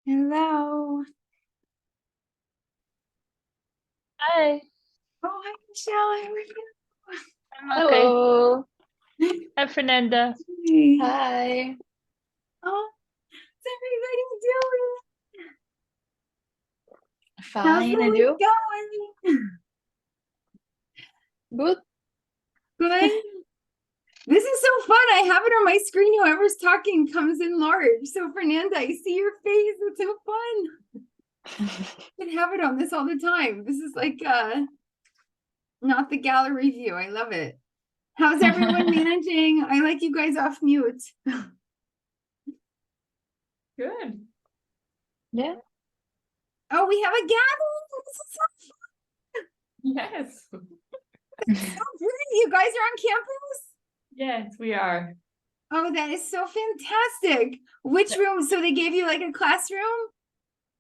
Hello. Hi, Oh, hi, Michelle. How are I'm okay. Hello. you? Hi, Fernanda. Hey. Hi. Oh, what's everybody doing? How's Fine, the and week you? going? Good. Good. This is so fun. I have it on my screen. Whoever's talking comes in large. So, Fernanda, I see your face. It's so fun. I can have it on this all the time. This is like not the gallery view. I love it. How's everyone managing? I like you guys off mute. Good. Yeah. Oh, we have a gathering. This is Yes. so pretty. You guys are on campus? Yes, we are. Oh, that is so fantastic. Which room? So they gave you like a classroom?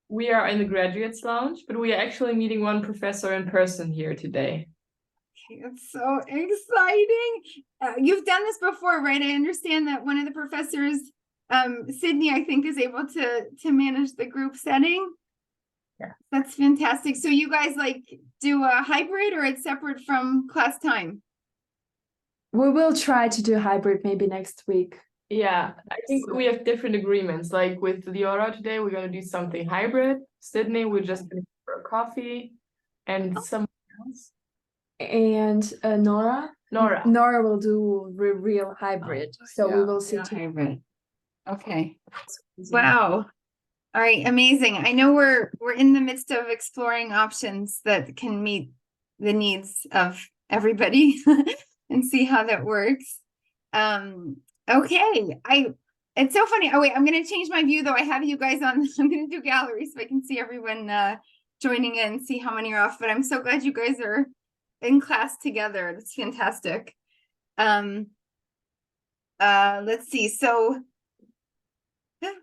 We are in the graduates lounge, but we are actually meeting one professor in person here today. It's so exciting. You've done this before, right? I understand that one of the professors, Sydney, I think, is able to manage the group setting. Yeah. That's fantastic. So you guys like do a hybrid or it's separate from class time? We will try to do hybrid maybe next week. Yeah, I think we have different agreements. Like with Leora today, we're gonna do something hybrid. Sydney, we're just gonna go for a coffee, and someone else. And Nora will do real hybrid. So we will see. Hybrid. Okay. Wow. All right, amazing. I know we're in the midst of exploring options that can meet the needs of everybody and see how that works. Okay. It's so funny. Oh wait, I'm gonna change my view though. I have you guys on. I'm gonna do gallery so I can see everyone joining in, see how many are off. But I'm so glad you guys are in class together. That's fantastic. Let's see. So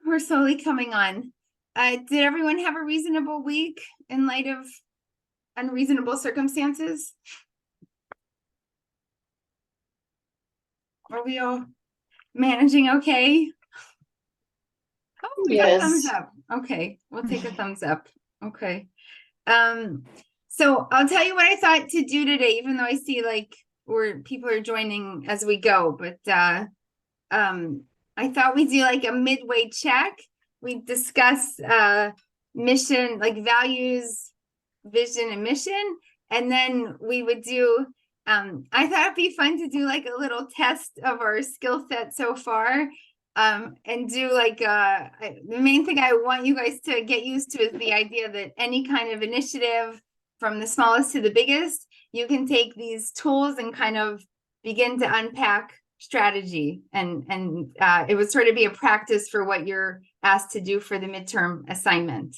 we're slowly coming on. Did everyone have a reasonable week in light of unreasonable circumstances? Are we all managing okay? Oh, we got a thumbs Yes. up. Okay, we'll take a thumbs up. Okay. So I'll tell you what I thought to do today, even though I see like where people are joining as we go, but I thought we'd do like a midway check. We discuss mission, like values, vision, and mission, and then we would do I thought it'd be fun to do like a little test of our skill set so far. And do like the main thing I want you guys to get used to is the idea that any kind of initiative from the smallest to the biggest, you can take these tools and kind of begin to unpack strategy, and it would sort of be a practice for what you're asked to do for the midterm assignment.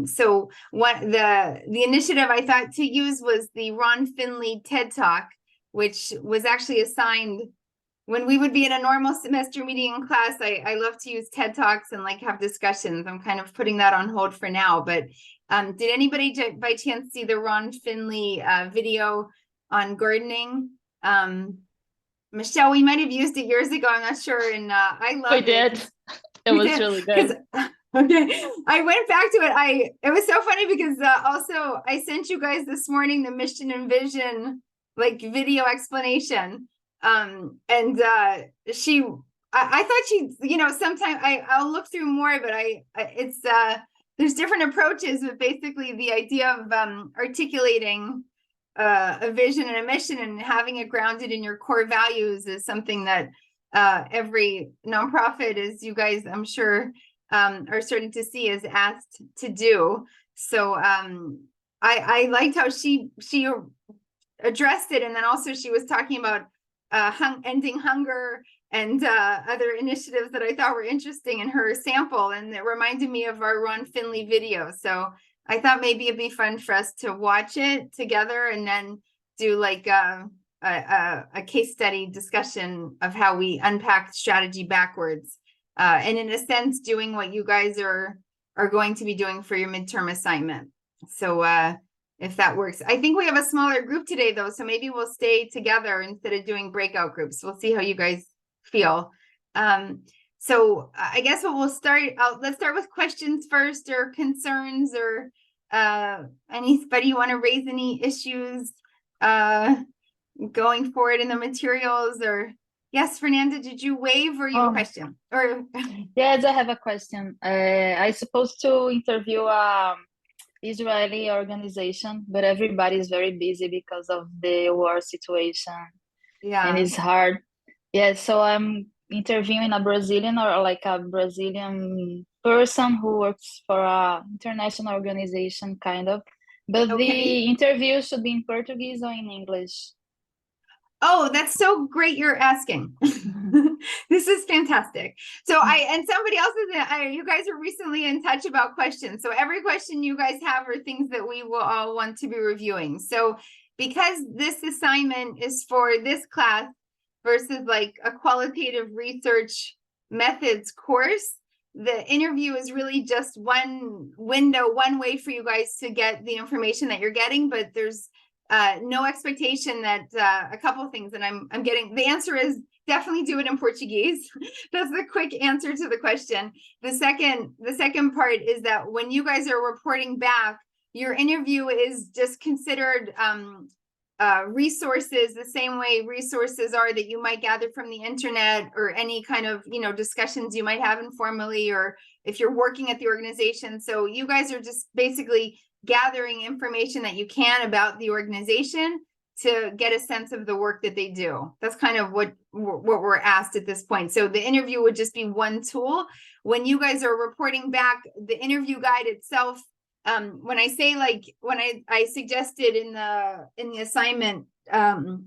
So what the initiative I thought to use was the Ron Finley TED Talk, which was actually assigned when we would be in a normal semester meeting in class. I love to use TED Talks and like have discussions. I'm kind of putting that on hold for now, but did anybody by chance see the Ron Finley video on gardening? Michelle, we might have used it years ago. I'm not sure. And I love We it. did. It was really good. Okay, I went back to it. It was so funny because also I sent you guys this morning the mission and vision like video explanation. And I thought she, sometime I'll look through more, but it's there's different approaches, but basically the idea of articulating a vision and a mission and having it grounded in your core values is something that every nonprofit, as you guys I'm sure are starting to see, is asked to do. So I liked how she addressed it, and then also she was talking about ending hunger and other initiatives that I thought were interesting in her sample, and it reminded me of our Ron Finley video. So I thought maybe it'd be fun for us to watch it together and then do like a case study discussion of how we unpack strategy backwards. And in a sense, doing what you guys are going to be doing for your midterm assignment. So if that works. I think we have a smaller group today though, so maybe we'll stay together instead of doing breakout groups. We'll see how you guys feel. So I guess what we'll start, let's start with questions first, or concerns, or anybody want to raise any issues going forward in the materials? Or yes, Fernanda, did you wave, or you have a question? Or Yes, I have a question. I supposed to interview Israeli organization, but everybody is very busy because of the war situation, and it's hard. Yeah, so I'm interviewing a Brazilian, or like a Brazilian person who works for a international organization, kind of. But the interview should be in Portuguese or in English? Oh, that's so great you're asking. This is fantastic. So and somebody else is, you guys were recently in touch about questions. So every question you guys have are things that we will all want to be reviewing. So because this assignment is for this class versus like a qualitative research methods course, the interview is really just one window, one way for you guys to get the information that you're getting, but there's no expectation that a couple of things that I'm getting. The answer is definitely do it in Portuguese. That's the quick answer to the question. The second part is that when you guys are reporting back, your interview is just considered resources the same way resources are that you might gather from the internet, or any kind of, discussions you might have informally, or if you're working at the organization. So you guys are just basically gathering information that you can about the organization to get a sense of the work that they do. That's kind of what we're asked at this point. So the interview would just be one tool. When you guys are reporting back, the interview guide itself, when I say, like, when I suggested in the assignment,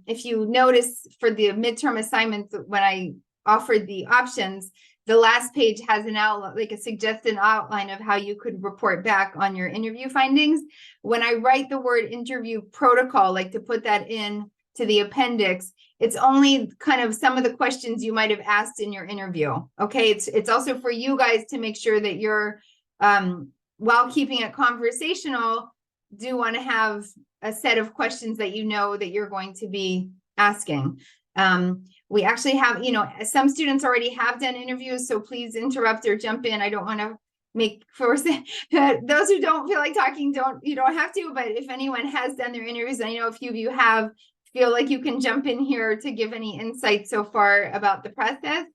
if you notice for the midterm assignments, when I offered the options, the last page has an outline, like a suggested outline of how you could report back on your interview findings. When I write the word interview protocol, like to put that in to the appendix, it's only kind of some of the questions you might have asked in your interview. Okay, it's also for you guys to make sure that you're, while keeping it conversational, do want to have a set of questions that that you're going to be asking. We actually have, some students already have done interviews, so please interrupt or jump in. I don't want to make force those who don't feel like talking, you don't have to, but if anyone has done their interviews, I know a few of you have, feel like you can jump in here to give any insight so far about the process.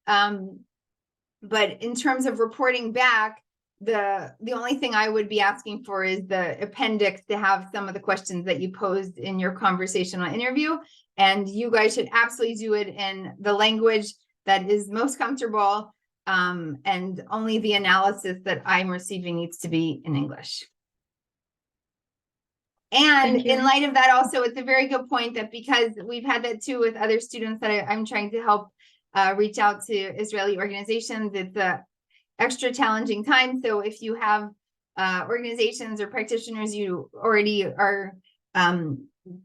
But in terms of reporting back, the only thing I would be asking for is the appendix to have some of the questions that you posed in your conversational interview. And you guys should absolutely do it in the language that is most comfortable. And only the analysis that I'm receiving needs to be in English. And in light of that, also, it's a very good point that, because we've had that too with other students that I'm trying to help reach out to Israeli organizations, it's a extra challenging time. So if you have organizations or practitioners you already are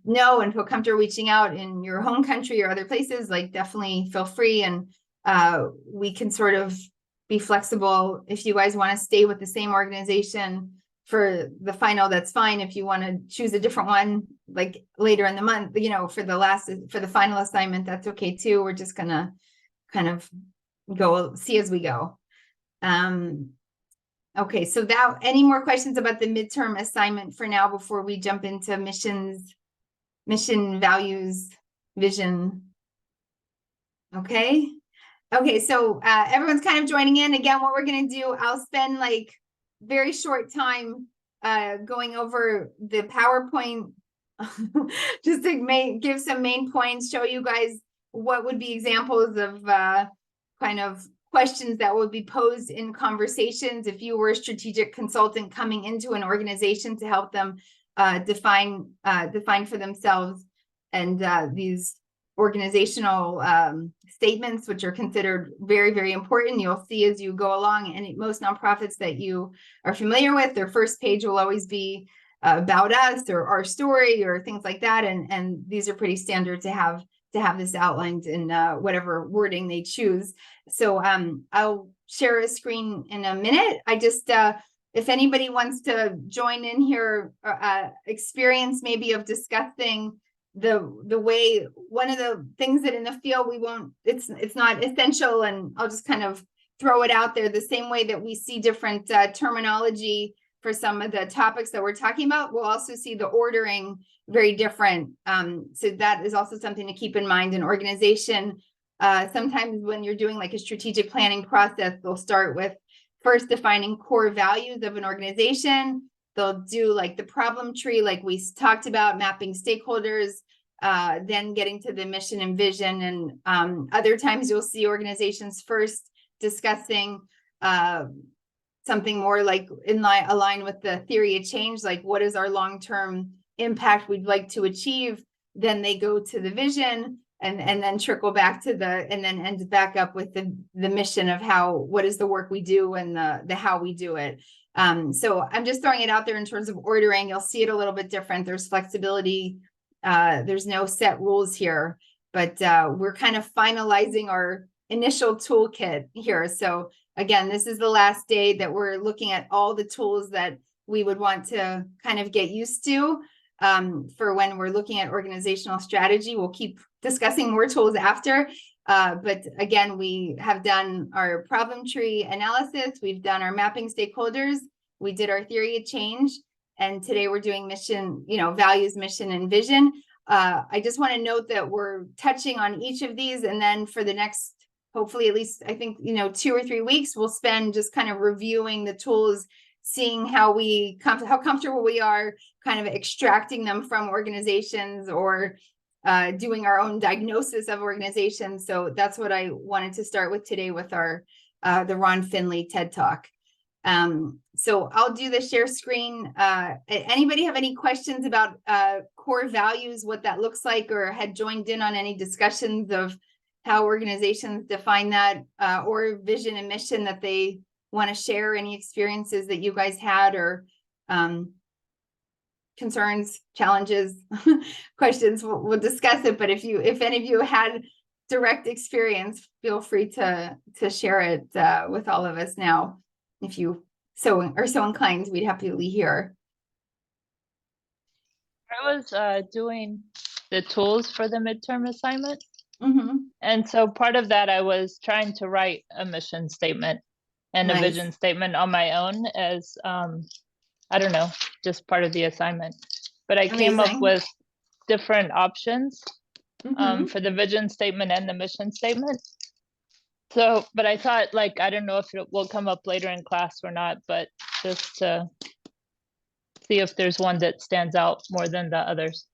know and feel comfortable reaching out in your home country or other places, like, definitely feel free, and we can sort of be flexible. If you guys want to stay with the same organization for the final, that's fine. If you want to choose a different one, like later in the month, for the final assignment, that's okay too. We're just gonna kind of see as we go. Okay, so any more questions about the midterm assignment for now before we jump into mission, values, vision? Okay, so everyone's kind of joining in. Again, what we're going to do, I'll spend like very short time going over the PowerPoint just to give some main points, show you guys what would be examples of kind of questions that would be posed in conversations if you were a strategic consultant coming into an organization to help them define for themselves, and these organizational statements, which are considered very, very important. You'll see as you go along, and most nonprofits that you are familiar with, their first page will always be about us or our story or things like that, and these are pretty standard to have this outlined in whatever wording they choose. So I'll share a screen in a minute. I just, if anybody wants to join in here, experience maybe of discussing the way, one of the things that in the field we won't, it's not essential, and I'll just kind of throw it out there, the same way that we see different terminology for some of the topics that we're talking about, we'll also see the ordering very different. So that is also something to keep in mind in organization. Sometimes when you're doing like a strategic planning process, they'll start with first defining core values of an organization. They'll do like the problem tree, like we talked about, mapping stakeholders, then getting to the mission and vision. And other times you'll see organizations first discussing something more like align with the theory of change, like what is our long-term impact we'd like to achieve. Then they go to the vision, and then trickle back to and then end back up with the mission of what is the work we do and the how we do it. So I'm just throwing it out there in terms of ordering. You'll see it a little bit different. There's flexibility. There's no set rules here, but we're kind of finalizing our initial toolkit here. So again, this is the last day that we're looking at all the tools that we would want to kind of get used to for when we're looking at organizational strategy. We'll keep discussing more tools after. But again, we have done our problem tree analysis. We've done our mapping stakeholders. We did our theory of change. And today we're doing mission, values, mission, and vision. I just want to note that we're touching on each of these. And then for the next, hopefully, at least, I think, 2 or 3 weeks, we'll spend just kind of reviewing the tools, seeing how comfortable we are kind of extracting them from organizations, or doing our own diagnosis of organizations. So that's what I wanted to start with today with our the Ron Finley TED Talk. So I'll do the share screen. Anybody have any questions about core values, what that looks like, or had joined in on any discussions of how organizations define that, or vision and mission that they want to share, any experiences that you guys had, or concerns, challenges, questions? We'll discuss it. But if any of you had direct experience, feel free to share it with all of us now. If you are so inclined, we'd happily hear. I was doing the tools for the midterm assignment. Mm-hmm. And so part of that, I was trying to write a mission statement and Nice. a vision statement on my own as, I don't know, just part of the assignment. But I came up Amazing. with different options Mm-hmm. for the vision statement and the mission statement. So, but I thought, like, I don't know if it will come up later in class or not, but just to see if there's one that stands out more than the others.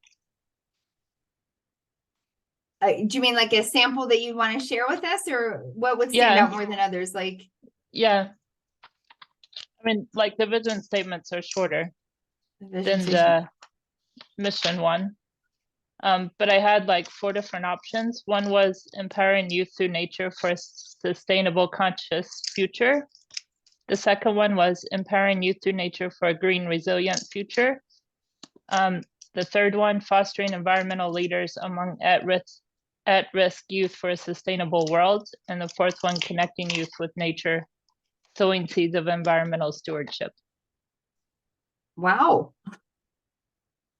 Do you mean like a sample that you want to share with us, or what would stand Yeah. out more than others? Like, Yeah. I mean, like the vision statements are shorter the than vision the mission one. But I had like 4 different options. One was empowering youth through nature for a sustainable, conscious future. The second one was empowering youth through nature for a green, resilient future. The third one, fostering environmental leaders among at-risk youth for a sustainable world. And the fourth one, connecting youth with nature, sowing seeds of environmental stewardship. Wow.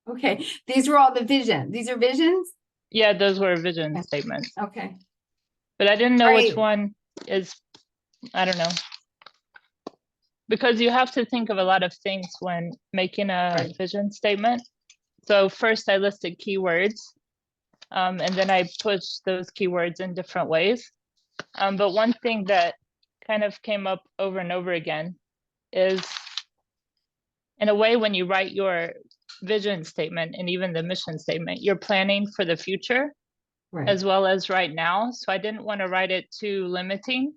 Okay, these were all the vision. These are visions? Yeah, those were vision Okay. statements. Okay. But I didn't know which Right. one is, I don't know. Because you have to think of a lot of things when making a Right. vision statement. So first I listed keywords, and then I pushed those keywords in different ways. But one thing that kind of came up over and over again is, in a way, when you write your vision statement and even the mission statement, you're planning for the future Right. as well as right now. So I didn't want to write it too limiting,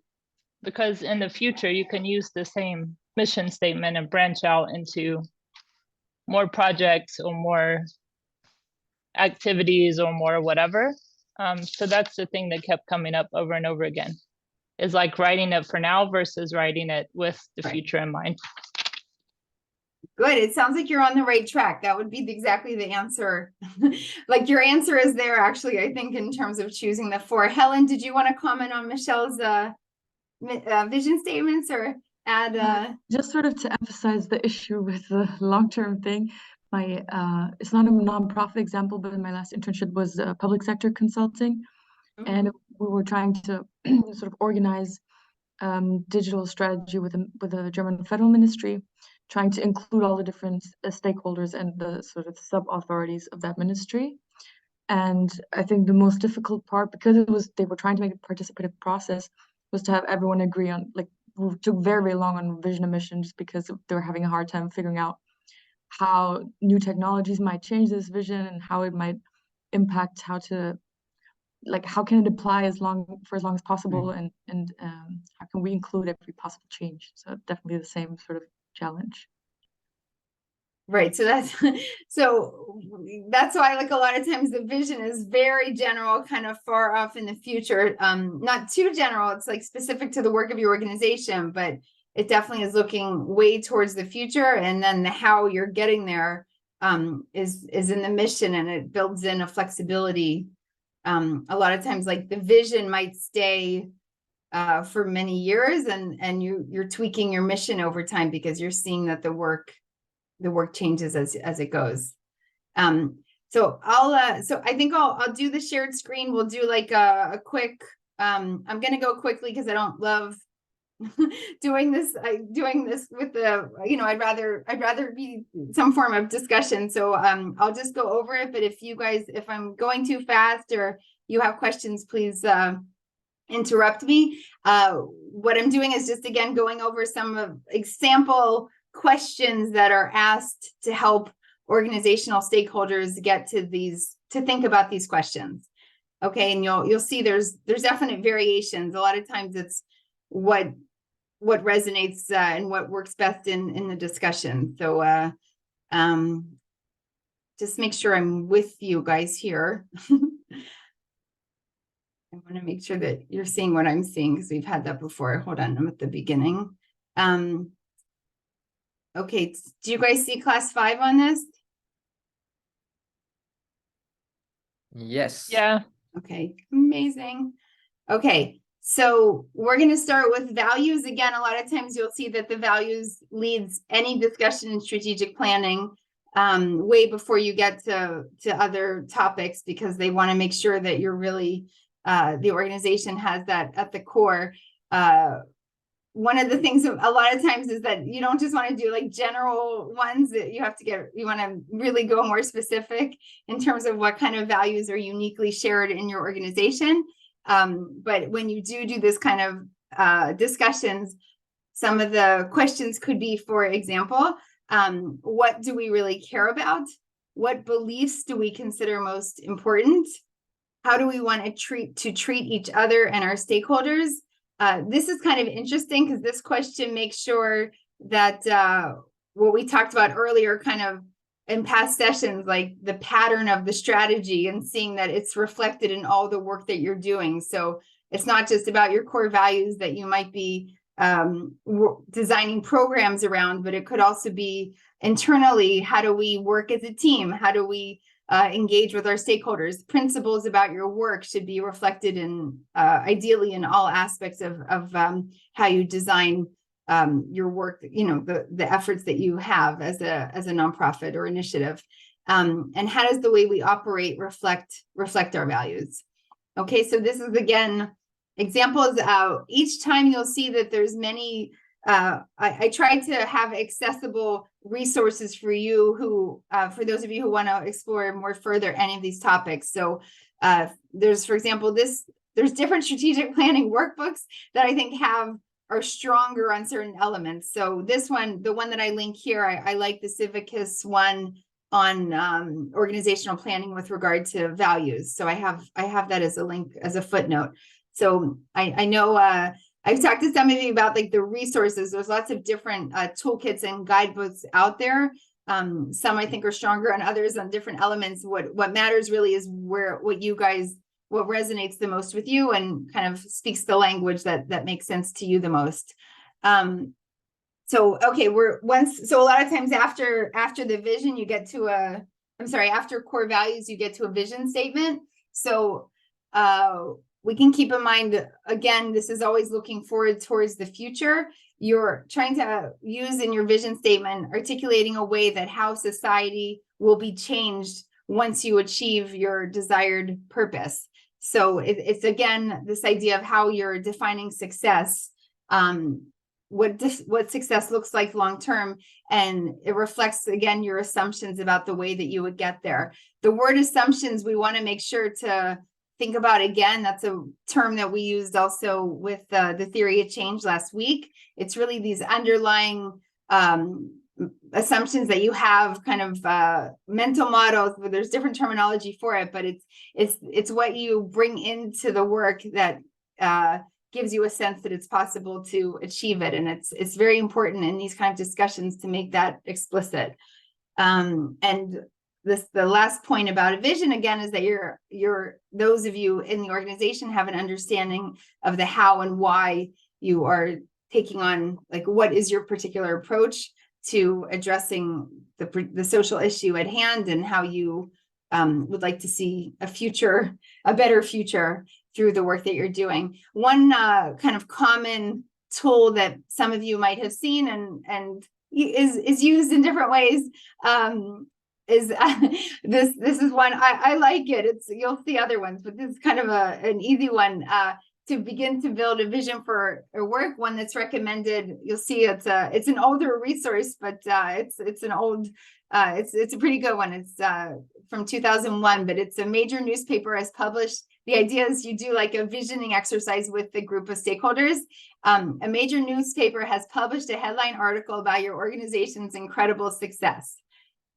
because in the future you can use the same mission statement and branch out into more projects or more activities or more whatever. So that's the thing that kept coming up over and over again, is like writing it for now versus writing it with the Right. future in mind. Good. It sounds like you're on the right track. That would be exactly the answer. Like your answer is there, actually, I think, in terms of choosing the 4. Helen, did you want to comment on Michelle's vision statements, or add? Just sort of to emphasize the issue with the long-term thing. it's not a nonprofit example, but my last internship was public sector consulting, and we were trying to sort of organize digital strategy with the German federal ministry, trying to include all the different stakeholders and the sort of sub-authorities of that ministry. And I think the most difficult part, because they were trying to make a participative process, was to have everyone agree on, like, it took very, very long on vision and mission, just because they were having a hard time figuring out how new technologies might change this vision and how it might impact how can it apply for as long as possible, and how can we include every possible change. So definitely the same sort of challenge. Right. So that's why, like, a lot of times the vision is very general, kind of far off in the future. Not too general. It's like specific to the work of your organization, but it definitely is looking way towards the future. And then the how you're getting there is in the mission, and it builds in a flexibility. A lot of times, like, the vision might stay for many years, and you're tweaking your mission over time because you're seeing that the work changes as it goes. So I think I'll do the shared screen. We'll do like a quick, I'm going to go quickly because I don't love doing this with the, I'd rather be some form of discussion. So I'll just go over it. But if I'm going too fast or you have questions, please interrupt me. What I'm doing is just, again, going over some of example questions that are asked to help organizational stakeholders get to think about these questions. Okay, and you'll see there's definite variations. A lot of times it's what resonates and what works best in the discussion. So just make sure I'm with you guys here. I want to make sure that you're seeing what I'm seeing, because we've had that before. Hold on, I'm at the beginning. Okay, do you guys see class 5 on this? Yes. Yeah. Okay, amazing. Okay, so we're going to start with values. Again, a lot of times you'll see that the values leads any discussion in strategic planning way before you get to other topics, because they want to make sure that you're really, the organization has that at the core. One of the things a lot of times is that you don't just want to do like general ones, that you want to really go more specific in terms of what kind of values are uniquely shared in your organization. But when you do this kind of discussions, some of the questions could be, for example, what do we really care about? What beliefs do we consider most important? How do we want to treat each other and our stakeholders? This is kind of interesting because this question makes sure that what we talked about earlier, kind of in past sessions, like the pattern of the strategy and seeing that it's reflected in all the work that you're doing. So it's not just about your core values that you might be designing programs around, but it could also be internally, how do we work as a team? How do we engage with our stakeholders? Principles about your work should be reflected in ideally in all aspects of how you design your work, the efforts that you have as a nonprofit or initiative. And how does the way we operate reflect our values? Okay, so this is, again, examples. Each time you'll see that there's many, I try to have accessible resources for you who, for those of you who want to explore more further any of these topics. So there's, for example, there's different strategic planning workbooks that I think are stronger on certain elements. So this one, the one that I link here, I like the Civicus one on organizational planning with regard to values. So I have that as a link, as a footnote. So I know I've talked to some of you about like the resources. There's lots of different toolkits and guidebooks out there. Some I think are stronger and others on different elements. What matters really is what resonates the most with you and kind of speaks the language that makes sense to you the most. So okay, so a lot of times after the vision, you get to after core values, you get to a vision statement. So we can keep in mind, again, this is always looking forward towards the future. You're trying to use in your vision statement, articulating a way that how society will be changed once you achieve your desired purpose. So it's again, this idea of how you're defining success, what success looks like long-term, and it reflects, again, your assumptions about the way that you would get there. The word assumptions, we want to make sure to think about again. That's a term that we used also with the theory of change last week. It's really these underlying assumptions that you have, kind of mental models, where there's different terminology for it, but it's what you bring into the work that gives you a sense that it's possible to achieve it. And it's very important in these kind of discussions to make that explicit. And the last point about a vision, again, is that those of you in the organization have an understanding of the how and why you are taking on, like, what is your particular approach to addressing the social issue at hand, and how you would like to see a better future through the work that you're doing. One kind of common tool that some of you might have seen and is used in different ways is this is one I like it. You'll see other ones, but this is kind of an easy one to begin to build a vision for a work. One that's recommended. You'll see it's an older resource, but it's an old it's a pretty good one. It's from 2001, but it's a major newspaper has published. The idea is you do like a visioning exercise with the group of stakeholders. A major newspaper has published a headline article about your organization's incredible success.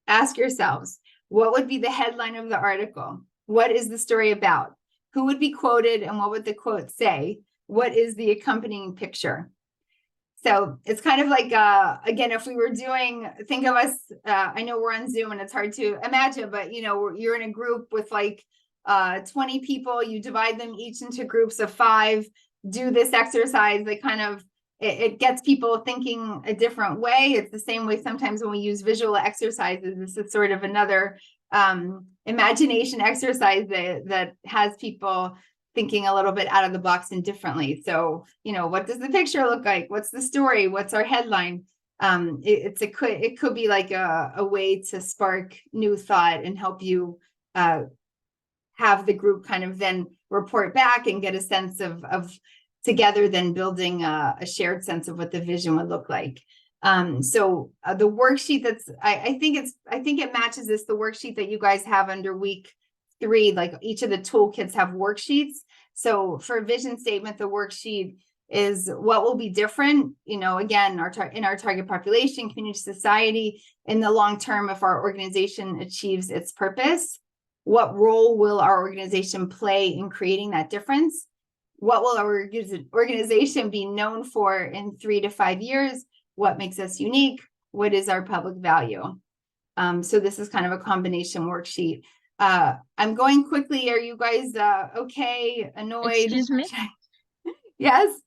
Ask yourselves, what would be the headline of the article? What is the story about? Who would be quoted, and what would the quote say? What is the accompanying picture? So it's kind of like, again, if we were think of us, I know we're on Zoom and it's hard to imagine, but you're in a group with like 20 people, you divide them each into groups of 5, do this exercise. They kind of, it gets people thinking a different way. It's the same way sometimes when we use visual exercises. This is sort of another imagination exercise that has people thinking a little bit out of the box and differently. So, what does the picture look like? What's the story? What's our headline? It could be like a way to spark new thought and help you have the group kind of then report back and get a sense of together then building a shared sense of what the vision would look like. So the worksheet I think it matches this, the worksheet that you guys have under week 3, like each of the toolkits have worksheets. So for a vision statement, the worksheet is what will be different, again, in our target population, community, society, in the long term, if our organization achieves its purpose. What role will our organization play in creating that difference? What will our organization be known for in 3 to 5 years? What makes us unique? What is our public value? So this is kind of a combination worksheet. I'm going quickly. Are you guys okay? Annoyed? Excuse me? Yes?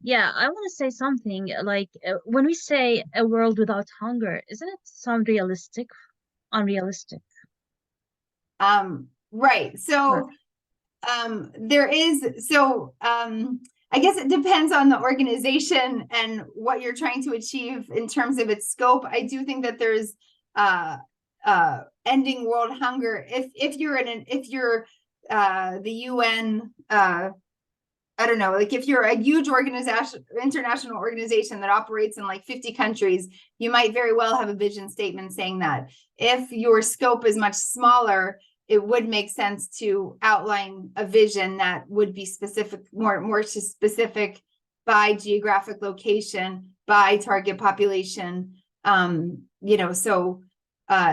Yeah, I want to say something. Like, when we say a world without hunger, isn't it sound unrealistic? Right. So I guess it depends on the organization and what you're trying to achieve in terms of its scope. I do think that there's ending world hunger. If you're the UN, I don't know, like if you're a huge international organization that operates in like 50 countries, you might very well have a vision statement saying that. If your scope is much smaller, it would make sense to outline a vision that would be specific, more specific by geographic location, by target population. So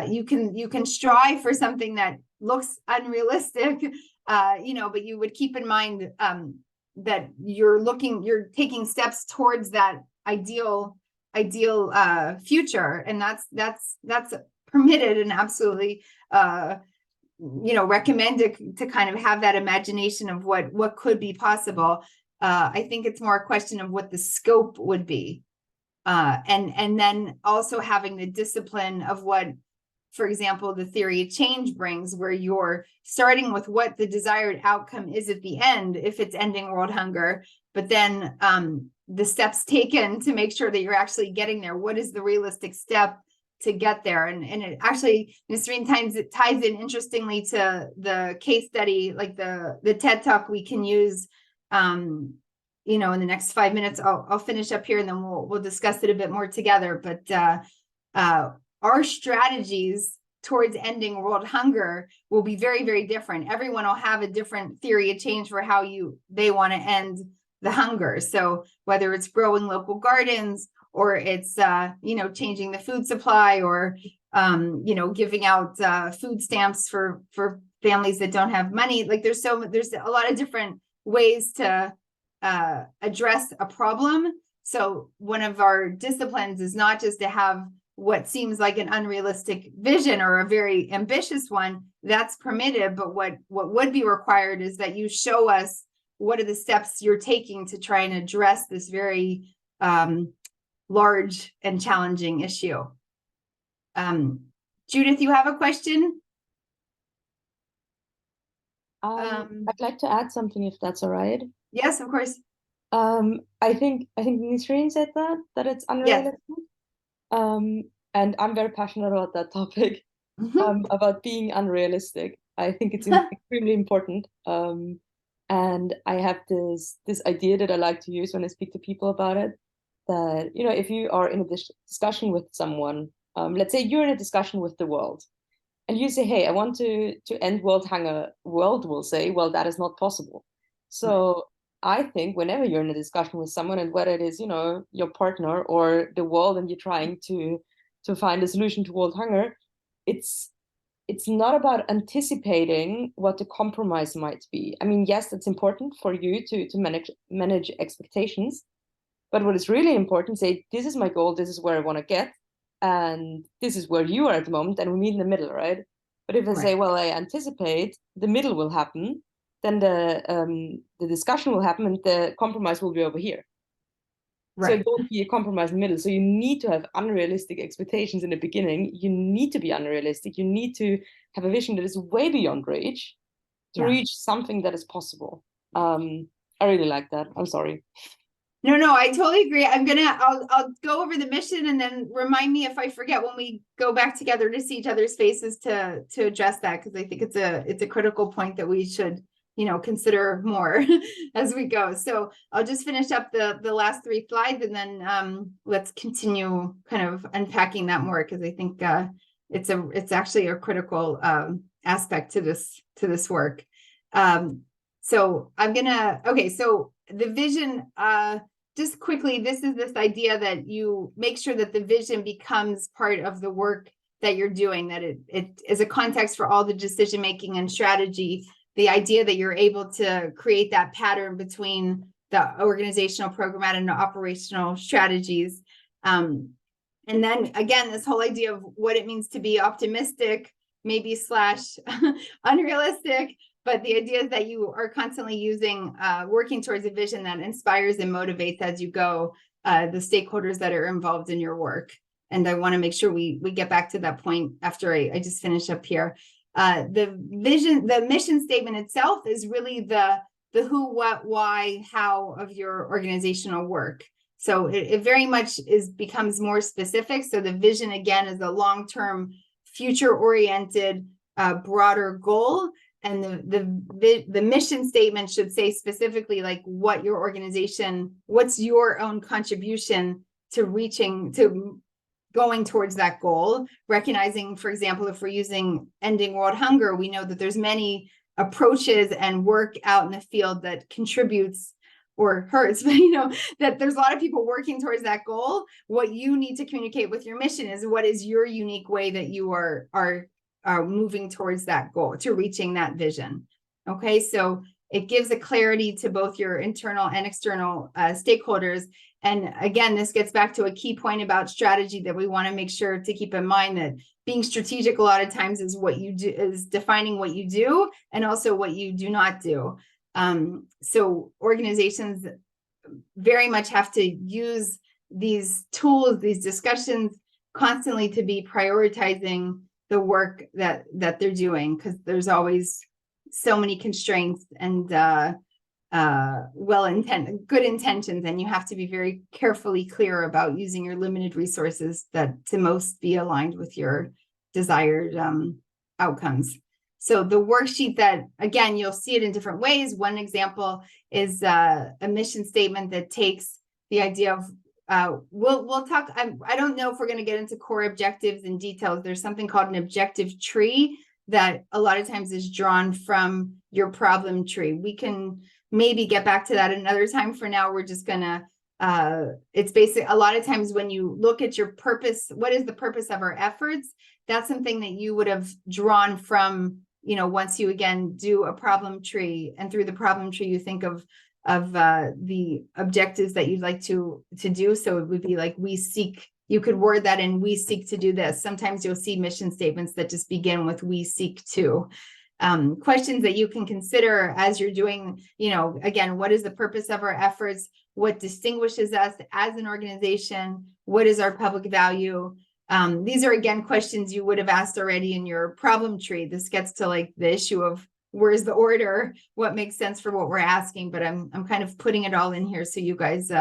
you can strive for something that looks unrealistic, but you would keep in mind that you're taking steps towards that ideal future, and that's permitted and absolutely recommended to kind of have that imagination of what could be possible. I think it's more a question of what the scope would be, and then also having the discipline of what for example, the theory of change brings, where you're starting with what the desired outcome is at the end, if it's ending world hunger, but then the steps taken to make sure that you're actually getting there. What is the realistic step to get there? And it actually, Nasreen, it ties in interestingly to the case study, like the TED Talk we can use, in the next 5 minutes. I'll finish up here and then we'll discuss it a bit more together. But our strategies towards ending world hunger will be very, very different. Everyone will have a different theory of change for how they want to end the hunger. So whether it's growing local gardens, or it's changing the food supply, or giving out food stamps for families that don't have money. Like there's a lot of different ways to address a problem. So one of our disciplines is not just to have what seems like an unrealistic vision or a very ambitious one. That's permitted, but what would be required is that you show us what are the steps you're taking to try and address this very large and challenging issue. Judith, you have a question? I'd like to add something, if that's all right. Yes, of course. I think Nisreen said that it's unrealistic. Yes. And I'm very passionate about that topic, about being unrealistic. I think it's extremely important. And I have this idea that I like to use when I speak to people about it, that, if you are in a discussion with someone, let's say you're in a discussion with the world, and you say, hey, I want to end world hunger. World will say, well, that is not possible. So I think whenever you're in a discussion with someone, and whether it is, your partner or the world, and you're trying to find a solution to world hunger, it's not about anticipating what the compromise might be. I mean, yes, it's important for you to manage expectations, but what is really important, say, this is my goal, this is where I want to get, and this is where you are at the moment, and we meet in the middle, right? But if I say, well, I anticipate the middle will happen, then the discussion will happen and the compromise will be over here. Right. So it won't be a compromise in the middle. So you need to have unrealistic expectations in the beginning. You need to be unrealistic. You need to have a vision that is way beyond reach to reach something that is possible. I really like that. I'm sorry. No, I totally agree. I'll go over the mission and then remind me if I forget when we go back together to see each other's faces to address that, because I think it's a critical point that we should consider more as we go. So I'll just finish up the last 3 slides, and then let's continue kind of unpacking that more, because I think it's actually a critical aspect to this work. So so the vision, just quickly, this idea that you make sure that the vision becomes part of the work that you're doing, that it is a context for all the decision making and strategy. The idea that you're able to create that pattern between the organizational, programmatic, and operational strategies. And then again, this whole idea of what it means to be optimistic, maybe / unrealistic, but the idea is that you are constantly working towards a vision that inspires and motivates as you go, the stakeholders that are involved in your work. And I want to make sure we get back to that point after I just finish up here. The mission statement itself is really the who, what, why, how of your organizational work. So it very much becomes more specific. So the vision, again, is a long-term, future-oriented, broader goal. And the mission statement should say specifically like what's your own contribution to going towards that goal, recognizing, for example, if we're using ending world hunger, we know that there's many approaches and work out in the field that contributes or hurts, but that there's a lot of people working towards that goal. What you need to communicate with your mission is what is your unique way that you are moving towards that goal, to reaching that vision. Okay, so it gives a clarity to both your internal and external stakeholders. And again, this gets back to a key point about strategy that we want to make sure to keep in mind, that being strategic a lot of times is what you do, is defining what you do and also what you do not do. So organizations very much have to use these tools, these discussions constantly to be prioritizing the work that they're doing, because there's always so many constraints and good intentions, and you have to be very carefully clear about using your limited resources that to most be aligned with your desired outcomes. So the worksheet that, again, you'll see it in different ways. One example is a mission statement that takes the idea of we'll talk. I don't know if we're going to get into core objectives and details. There's something called an objective tree that a lot of times is drawn from your problem tree. We can maybe get back to that another time. For now, we're just gonna it's basic. A lot of times when you look at your purpose, what is the purpose of our efforts? That's something that you would have drawn from, once you again do a problem tree, and through the problem tree you think of the objectives that you'd like to do. So it would be like, we seek, you could word that in, we seek to do this. Sometimes you'll see mission statements that just begin with we seek to. Questions that you can consider as you're doing, again, what is the purpose of our efforts? What distinguishes us as an organization? What is our public value? These are, again, questions you would have asked already in your problem tree. This gets to like the issue of where's the order, what makes sense for what we're asking, but I'm kind of putting it all in here so you guys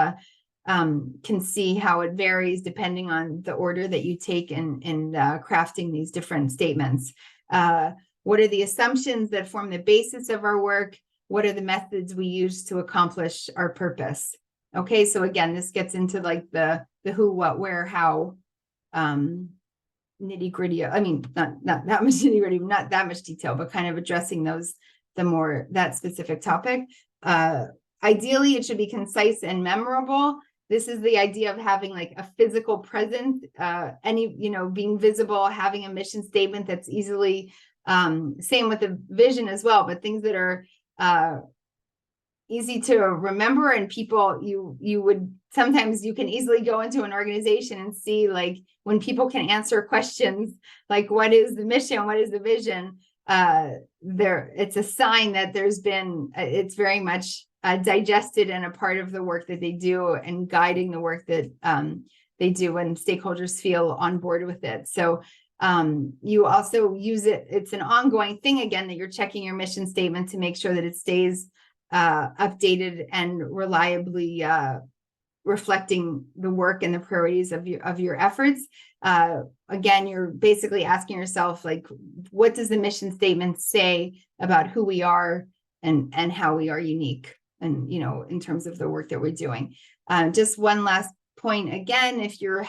can see how it varies depending on the order that you take in crafting these different statements. What are the assumptions that form the basis of our work? What are the methods we use to accomplish our purpose? Okay, so again, this gets into like the who, what, where, how, nitty gritty. I mean, not that much nitty gritty, not that much detail, but kind of addressing those, that specific topic. Ideally, it should be concise and memorable. This is the idea of having like a physical presence, being visible, having a mission statement that's easily, same with the vision as well, but things that are easy to remember, and people you would sometimes you can easily go into an organization and see, like, when people can answer questions like what is the mission, what is the vision, it's a sign that it's very much digested and a part of the work that they do and guiding the work that they do, and stakeholders feel on board with it. So you also use it, it's an ongoing thing, again, that you're checking your mission statement to make sure that it stays updated and reliably reflecting the work and the priorities of your efforts. Again, you're basically asking yourself, like, what does the mission statement say about who we are and how we are unique, and in terms of the work that we're doing. Just one last point, again, if you're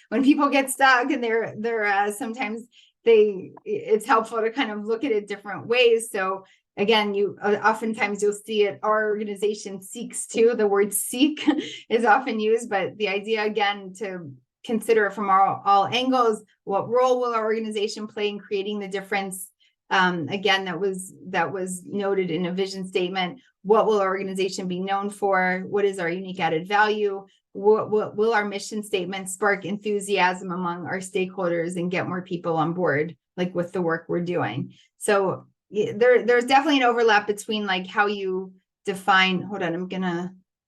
when people get stuck and they're sometimes it's helpful to kind of look at it different ways. So again, oftentimes you'll see it, our organization seeks to, the word seek is often used, but the idea, again, to consider it from all angles. What role will our organization play in creating the difference? Again, that was noted in a vision statement. What will our organization be known for? What is our unique added value? What will our mission statement spark enthusiasm among our stakeholders and get more people on board, like with the work we're doing? So there's definitely an overlap between like how you define, hold on,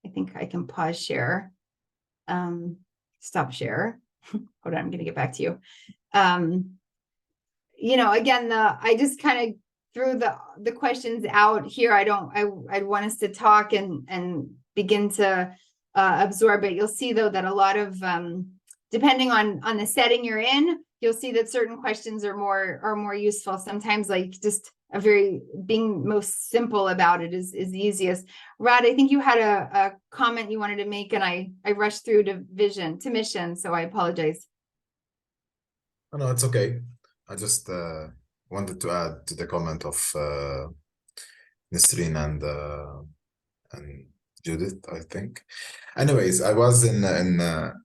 I think I can pause share, stop share. Hold on, I'm gonna get back to you. Again, I just kind of threw the questions out here. I'd want us to talk and begin to absorb it. You'll see though that a lot of, depending on the setting you're in, you'll see that certain questions are more useful. Sometimes like just being most simple about it is the easiest. Rod, I think you had a comment you wanted to make, and I rushed through to mission, so I apologize. Oh, no, it's okay. I just wanted to add to the comment of Nisreen and Judith, I think. Anyways, I was in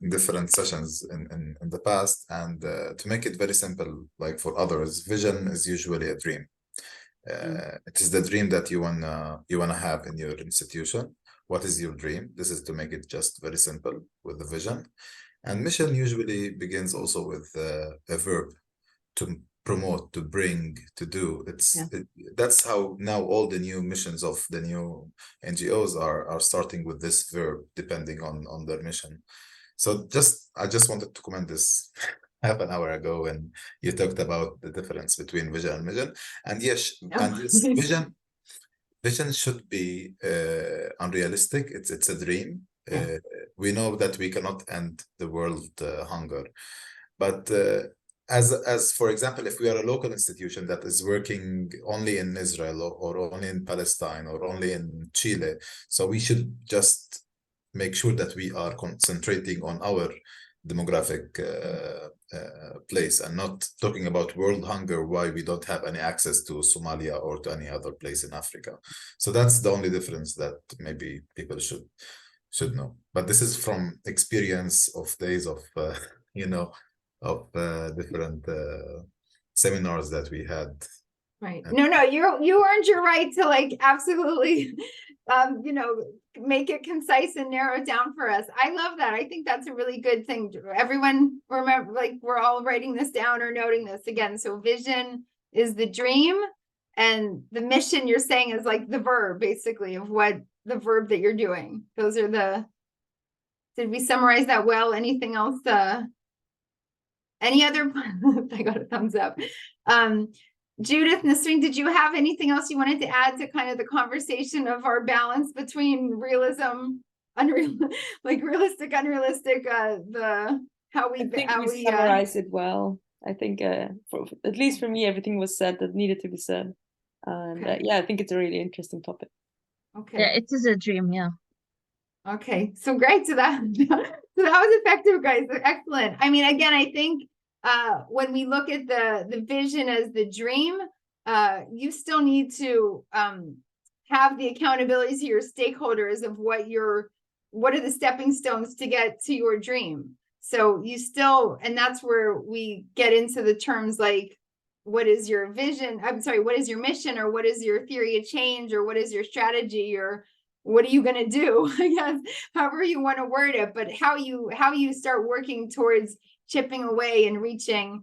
different sessions in the past, and to make it very simple, like for others, vision is usually a dream. It is the dream that you wanna have in your institution. What is your dream? This is to make it just very simple with the vision. And mission usually begins also with a verb, to promote, to bring, to do. That's how now all the new missions of the new NGOs are starting with this verb, depending on their mission. So I just wanted to comment this half an hour ago when you talked about the difference between vision and mission. And yes, vision should be unrealistic. It's a dream. We know that we cannot end the world hunger, but as for example, if we are a local institution that is working only in Israel or only in Palestine or only in Chile, so we should just make sure that we are concentrating on our demographic place and not talking about world hunger, why we don't have any access to Somalia or to any other place in Africa. So that's the only difference that maybe people should know. But this is from experience of days of different seminars that we had. Right. No, you earned your right to like absolutely make it concise and narrow it down for us. I love that. I think that's a really good thing. Everyone remember, like, we're all writing this down or noting this again. So vision is the dream, and the mission you're saying is like the verb, basically, of what the verb that you're doing. Those are did we summarize that well? Anything else? Any other? I got a thumbs up. Judith, Nisreen, did you have anything else you wanted to add to kind of the conversation of our balance between realism, realistic, unrealistic, how we summarize it well. I think at least for me, everything was said that needed to be said. And I think it's a really interesting topic. Okay. Yeah, it is a dream, yeah. Okay, so great. So that was effective, guys. Excellent. I mean, again, I think when we look at the vision as the dream, you still need to have the accountability to your stakeholders of what are the stepping stones to get to your dream. So you still, and that's where we get into the terms like, what is your vision? I'm sorry, what is your mission, or what is your theory of change, or what is your strategy, or what are you going to do? I guess, however you want to word it, but how you start working towards chipping away and reaching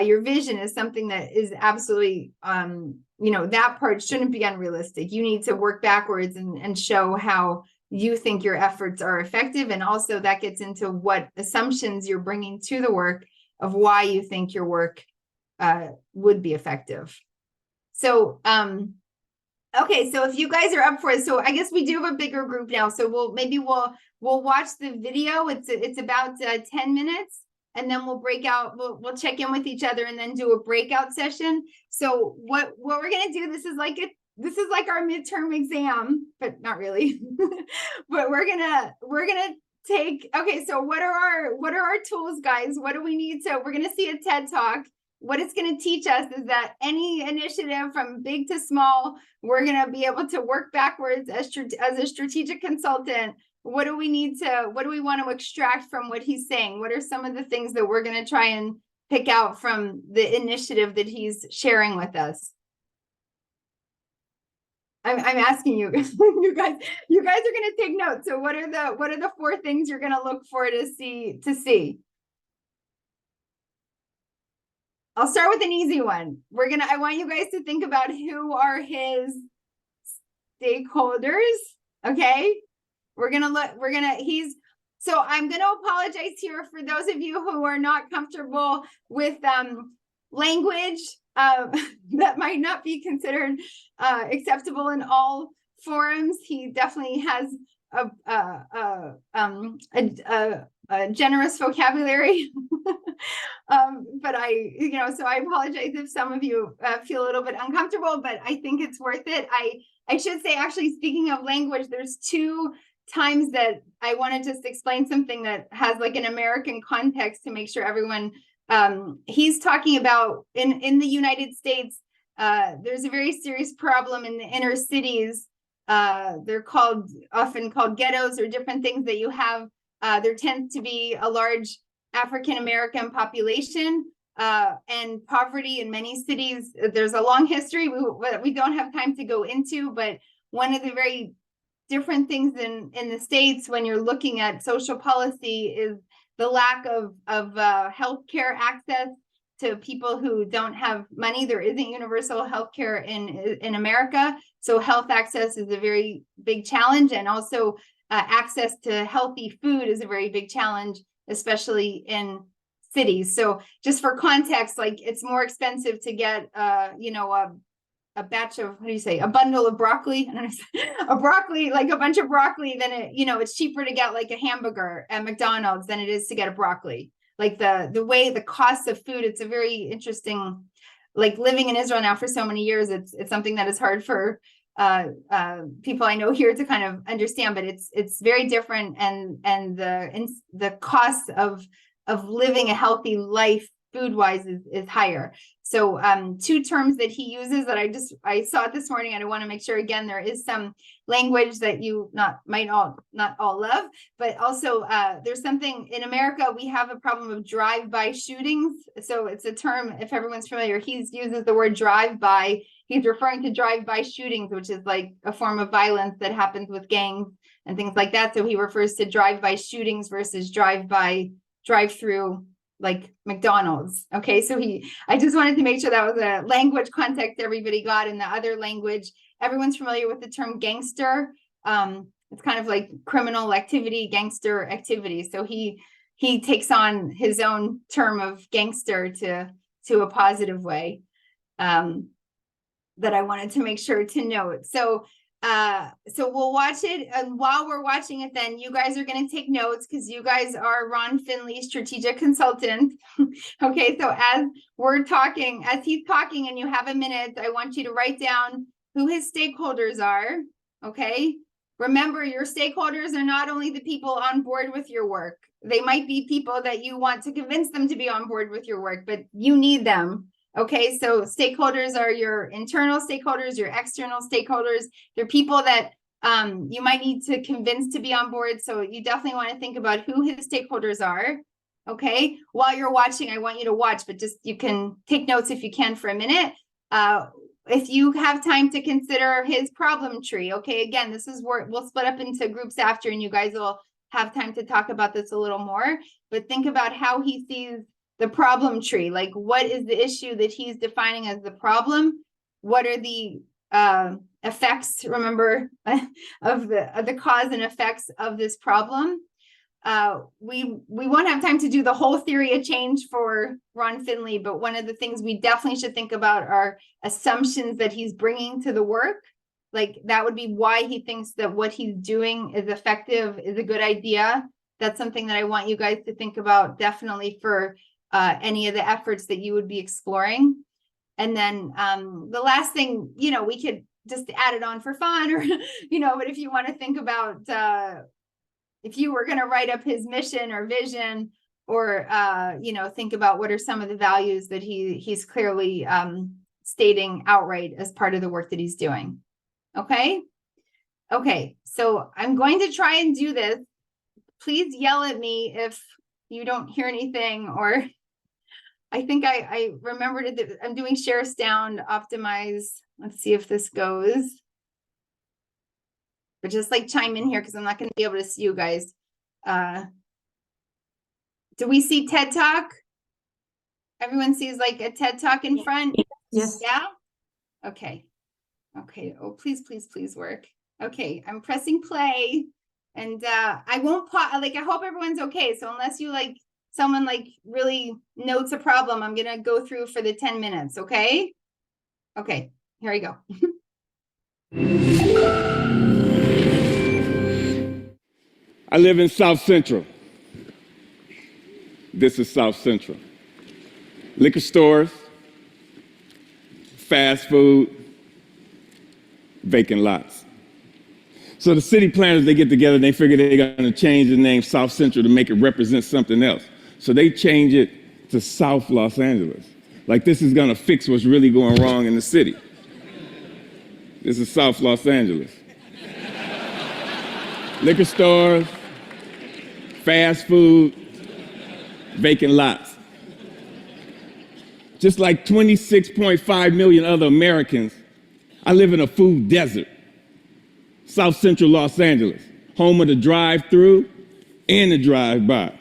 your vision is something that is absolutely, that part shouldn't be unrealistic. You need to work backwards and show how you think your efforts are effective. And also that gets into what assumptions you're bringing to the work of why you think your work would be effective. So, okay, so if you guys are up for it, so I guess we do have a bigger group now. So we'll watch the video. It's about 10 minutes. And then we'll break out, we'll check in with each other and then do a breakout session. So what we're gonna do, this is like our midterm exam, but not really. But we're gonna take, okay, so what are our tools, guys? What do we need? So we're gonna see a TED Talk. What it's gonna teach us is that any initiative from big to small, we're gonna be able to work backwards as a strategic consultant. What do we want to extract from what he's saying? What are some of the things that we're going to try and pick out from the initiative that he's sharing with us? I'm asking you, you guys are going to take notes. So what are the 4 things you're going to look for to see? I'll start with an easy one. I want you guys to think about who are his stakeholders. Okay. So I'm going to apologize here for those of you who are not comfortable with language that might not be considered acceptable in all forums. He definitely has a generous vocabulary. But so I apologize if some of you feel a little bit uncomfortable, but I think it's worth it. I should say, actually, speaking of language, there's 2 times that I want to just explain something that has like an American context to make sure everyone, he's talking about in the United States, there's a very serious problem in the inner cities. They're often called ghettos or different things that you have. There tends to be a large African-American population and poverty in many cities. There's a long history we don't have time to go into, but one of the very different things in the States when you're looking at social policy is the lack of healthcare access to people who don't have money. There isn't universal healthcare in America, so health access is a very big challenge, and also access to healthy food is a very big challenge, especially in cities. So just for context, like it's more expensive to get, a batch of, what do you say, a bundle of broccoli, a broccoli, like a bunch of broccoli, then it's cheaper to get like a hamburger at McDonald's than it is to get a broccoli. Like the way the cost of food, it's a very interesting, like living in Israel now for so many years, it's something that is hard for people I know here to kind of understand, but it's very different, and the cost of living a healthy life food wise is higher. So two terms that he uses that I saw it this morning, and I want to make sure again there is some language that you not all love, but also there's something in America, we have a problem of drive-by shootings. So it's a term, if everyone's familiar, he uses the word drive-by. He's referring to drive-by shootings, which is like a form of violence that happens with gangs and things like that. So he refers to drive-by shootings versus drive-through, like McDonald's. Okay, so I just wanted to make sure that was a language context everybody got. In the other language, everyone's familiar with the term gangster. It's kind of like criminal activity, gangster activity. So he takes on his own term of gangster to a positive way. That I wanted to make sure to note. So we'll watch it, and while we're watching it, then you guys are going to take notes because you guys are Ron Finley, strategic consultant. Okay, so as he's talking and you have a minute, I want you to write down who his stakeholders are. Okay, remember, your stakeholders are not only the people on board with your work. They might be people that you want to convince them to be on board with your work, but you need them. Okay, so stakeholders are your internal stakeholders, your external stakeholders. They're people that you might need to convince to be on board. So you definitely want to think about who his stakeholders are. Okay, while you're watching, I want you to watch, but you can take notes if you can for a minute. If you have time to consider his problem tree. Okay, again, this is where we'll split up into groups after, and you guys will have time to talk about this a little more. But think about how he sees the problem tree. Like, what is the issue that he's defining as the problem? What are the effects, remember, of the cause and effects of this problem? We won't have time to do the whole theory of change for Ron Finley, but one of the things we definitely should think about are assumptions that he's bringing to the work. Like, that would be why he thinks that what he's doing is effective, is a good idea. That's something that I want you guys to think about, definitely for any of the efforts that you would be exploring. And then the last thing, we could just add it on for fun, or, but if you want to think about, if you were going to write up his mission or vision, or, think about what are some of the values that he's clearly stating outright as part of the work that he's doing. Okay. So I'm going to try and do this. Please yell at me if you don't hear anything, or I think I remembered it. I'm doing share sound, optimize. Let's see if this goes. But just like chime in here, because I'm not going to be able to see you guys. Do we see TED Talk? Everyone sees like a TED Talk in front? Yes. Yeah? Okay. Oh, please work. Okay, I'm pressing play. And I won't pause. Like, I hope everyone's okay. So unless you someone really notes a problem, I'm gonna go through for the 10 minutes. Okay, here we go. I live in South Central. This is South Central. Liquor stores, fast food, vacant lots. So the city planners, they get together and they figure they're going to change the name South Central to make it represent something else. So they change it to South Los Angeles. Like, this is going to fix what's really going wrong in the city. This is South Los Angeles. Liquor stores, fast food, vacant lots. Just like 26.5 million other Americans, I live in a food desert. South Central Los Angeles, home of the drive-through and the drive-by.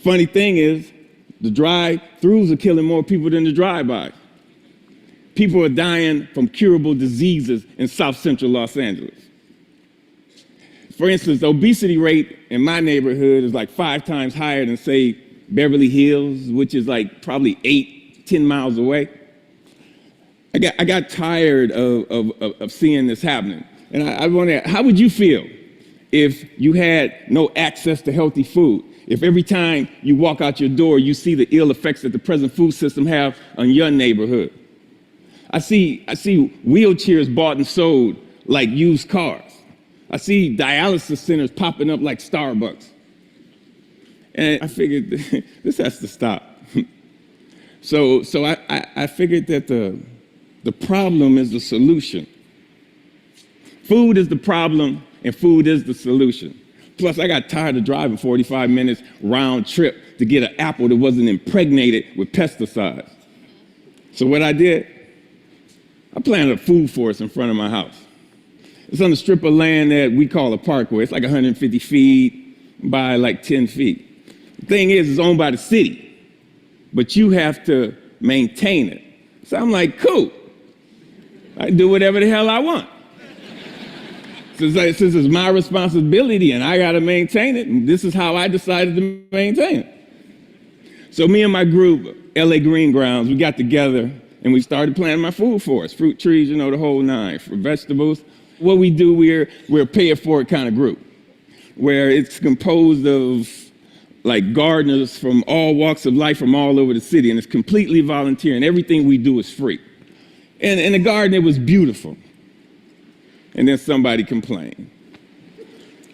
Funny thing is, the drive-throughs are killing more people than the drive-bys. People are dying from curable diseases in South Central Los Angeles. For instance, the obesity rate in my neighborhood is like 5 times higher than, say, Beverly Hills, which is like probably 10 miles away. I got tired of seeing this happening. And I wonder, how would you feel if you had no access to healthy food? If every time you walk out your door, you see the ill effects that the present food system have on your neighborhood? I see wheelchairs bought and sold like used cars. I see dialysis centers popping up like Starbucks. And I figured this has to stop. So I figured that the problem is the solution. Food is the problem and food is the solution. Plus, I got tired of driving 45 minutes round trip to get an apple that wasn't impregnated with pesticides. So what I did, I planted a food forest in front of my house. It's on a strip of land that we call a parkway. It's like 150 feet by like 10 feet. The thing is, it's owned by the city, but you have to maintain it. So I'm like, cool. I can do whatever the hell I want. Since it's my responsibility and I got to maintain it, and this is how I decided to maintain it. So me and my group, LA Green Grounds, we got together and we started planting my food forest, fruit trees, you know, the whole nine, for vegetables. What we do, we're a pay-it-forward kind of group, where it's composed of like gardeners from all walks of life from all over the city, and it's completely volunteer, and everything we do is free. And in the garden, it was beautiful. And then somebody complained.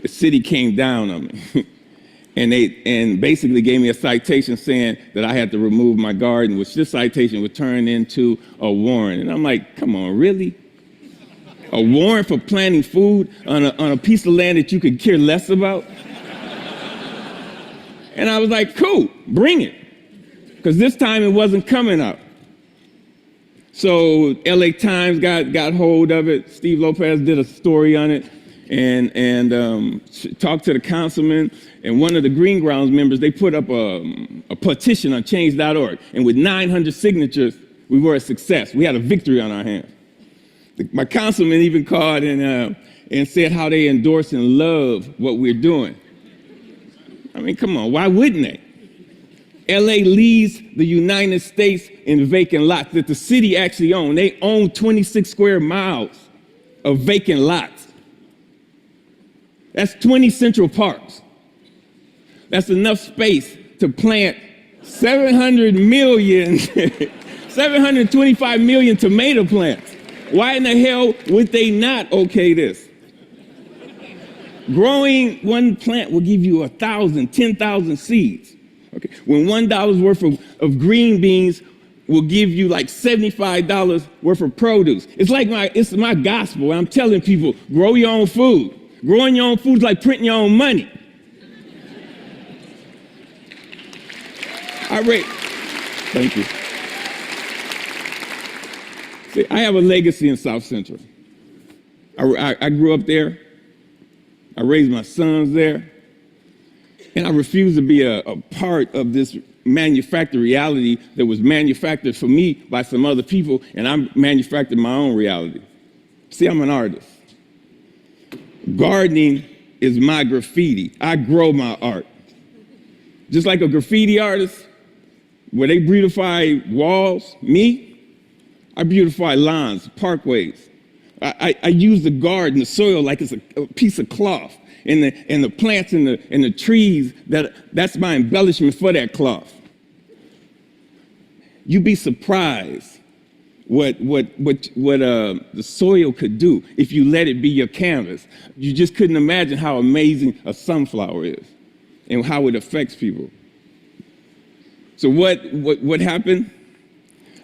The city came down on me and basically gave me a citation saying that I had to remove my garden, which this citation would turn into a warrant. And I'm like, come on, really? A warrant for planting food on a piece of land that you could care less about? And I was like, cool, bring it. Because this time it wasn't coming up. So LA Times got hold of it. Steve Lopez did a story on it and talked to the councilman. And one of the Green Grounds members, they put up a petition on change.org. And with 900 signatures, we were a success. We had a victory on our hands. My councilman even called and said how they endorse and love what we're doing. I mean, come on, why wouldn't they? LA leads the United States in vacant lots that the city actually owns. They own 26 square miles of vacant lots. That's 20 Central Parks. That's enough space to plant 725 million tomato plants. Why in the hell would they not okay this? Growing one plant will give you 1,000, 10,000 seeds. Okay. When $1 worth of green beans will give you like $75 worth of produce. It's my gospel. I'm telling people, grow your own food. Growing your own food is like printing your own money. Thank you. See, I have a legacy in South Central. I grew up there. I raised my sons there. And I refuse to be a part of this manufactured reality that was manufactured for me by some other people, and I manufactured my own reality. See, I'm an artist. Gardening is my graffiti. I grow my art. Just like a graffiti artist, where they beautify walls, I beautify lawns, parkways. I use the garden, the soil, like it's a piece of cloth. And the plants and the trees, that's my embellishment for that cloth. You'd be surprised what the soil could do if you let it be your canvas. You just couldn't imagine how amazing a sunflower is and how it affects people. So what happened?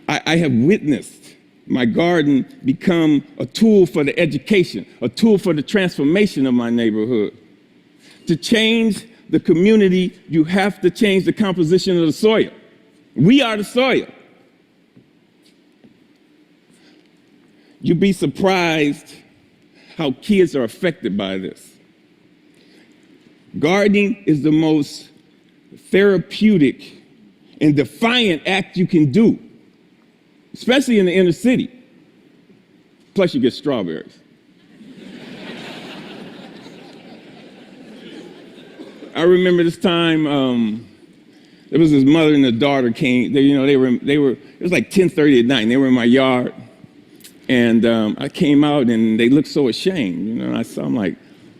I have witnessed my garden become a tool for the education, a tool for the transformation of my neighborhood. To change the community, you have to change the composition of the soil. We are the soil. You'd be surprised how kids are affected by this. Gardening is the most therapeutic and defiant act you can do, especially in the inner city. Plus you get strawberries. I remember this time There was this mother and a daughter came. They were. It was like 10:30 at night, and they were in my yard. And I came out, and they looked so ashamed. I'm like,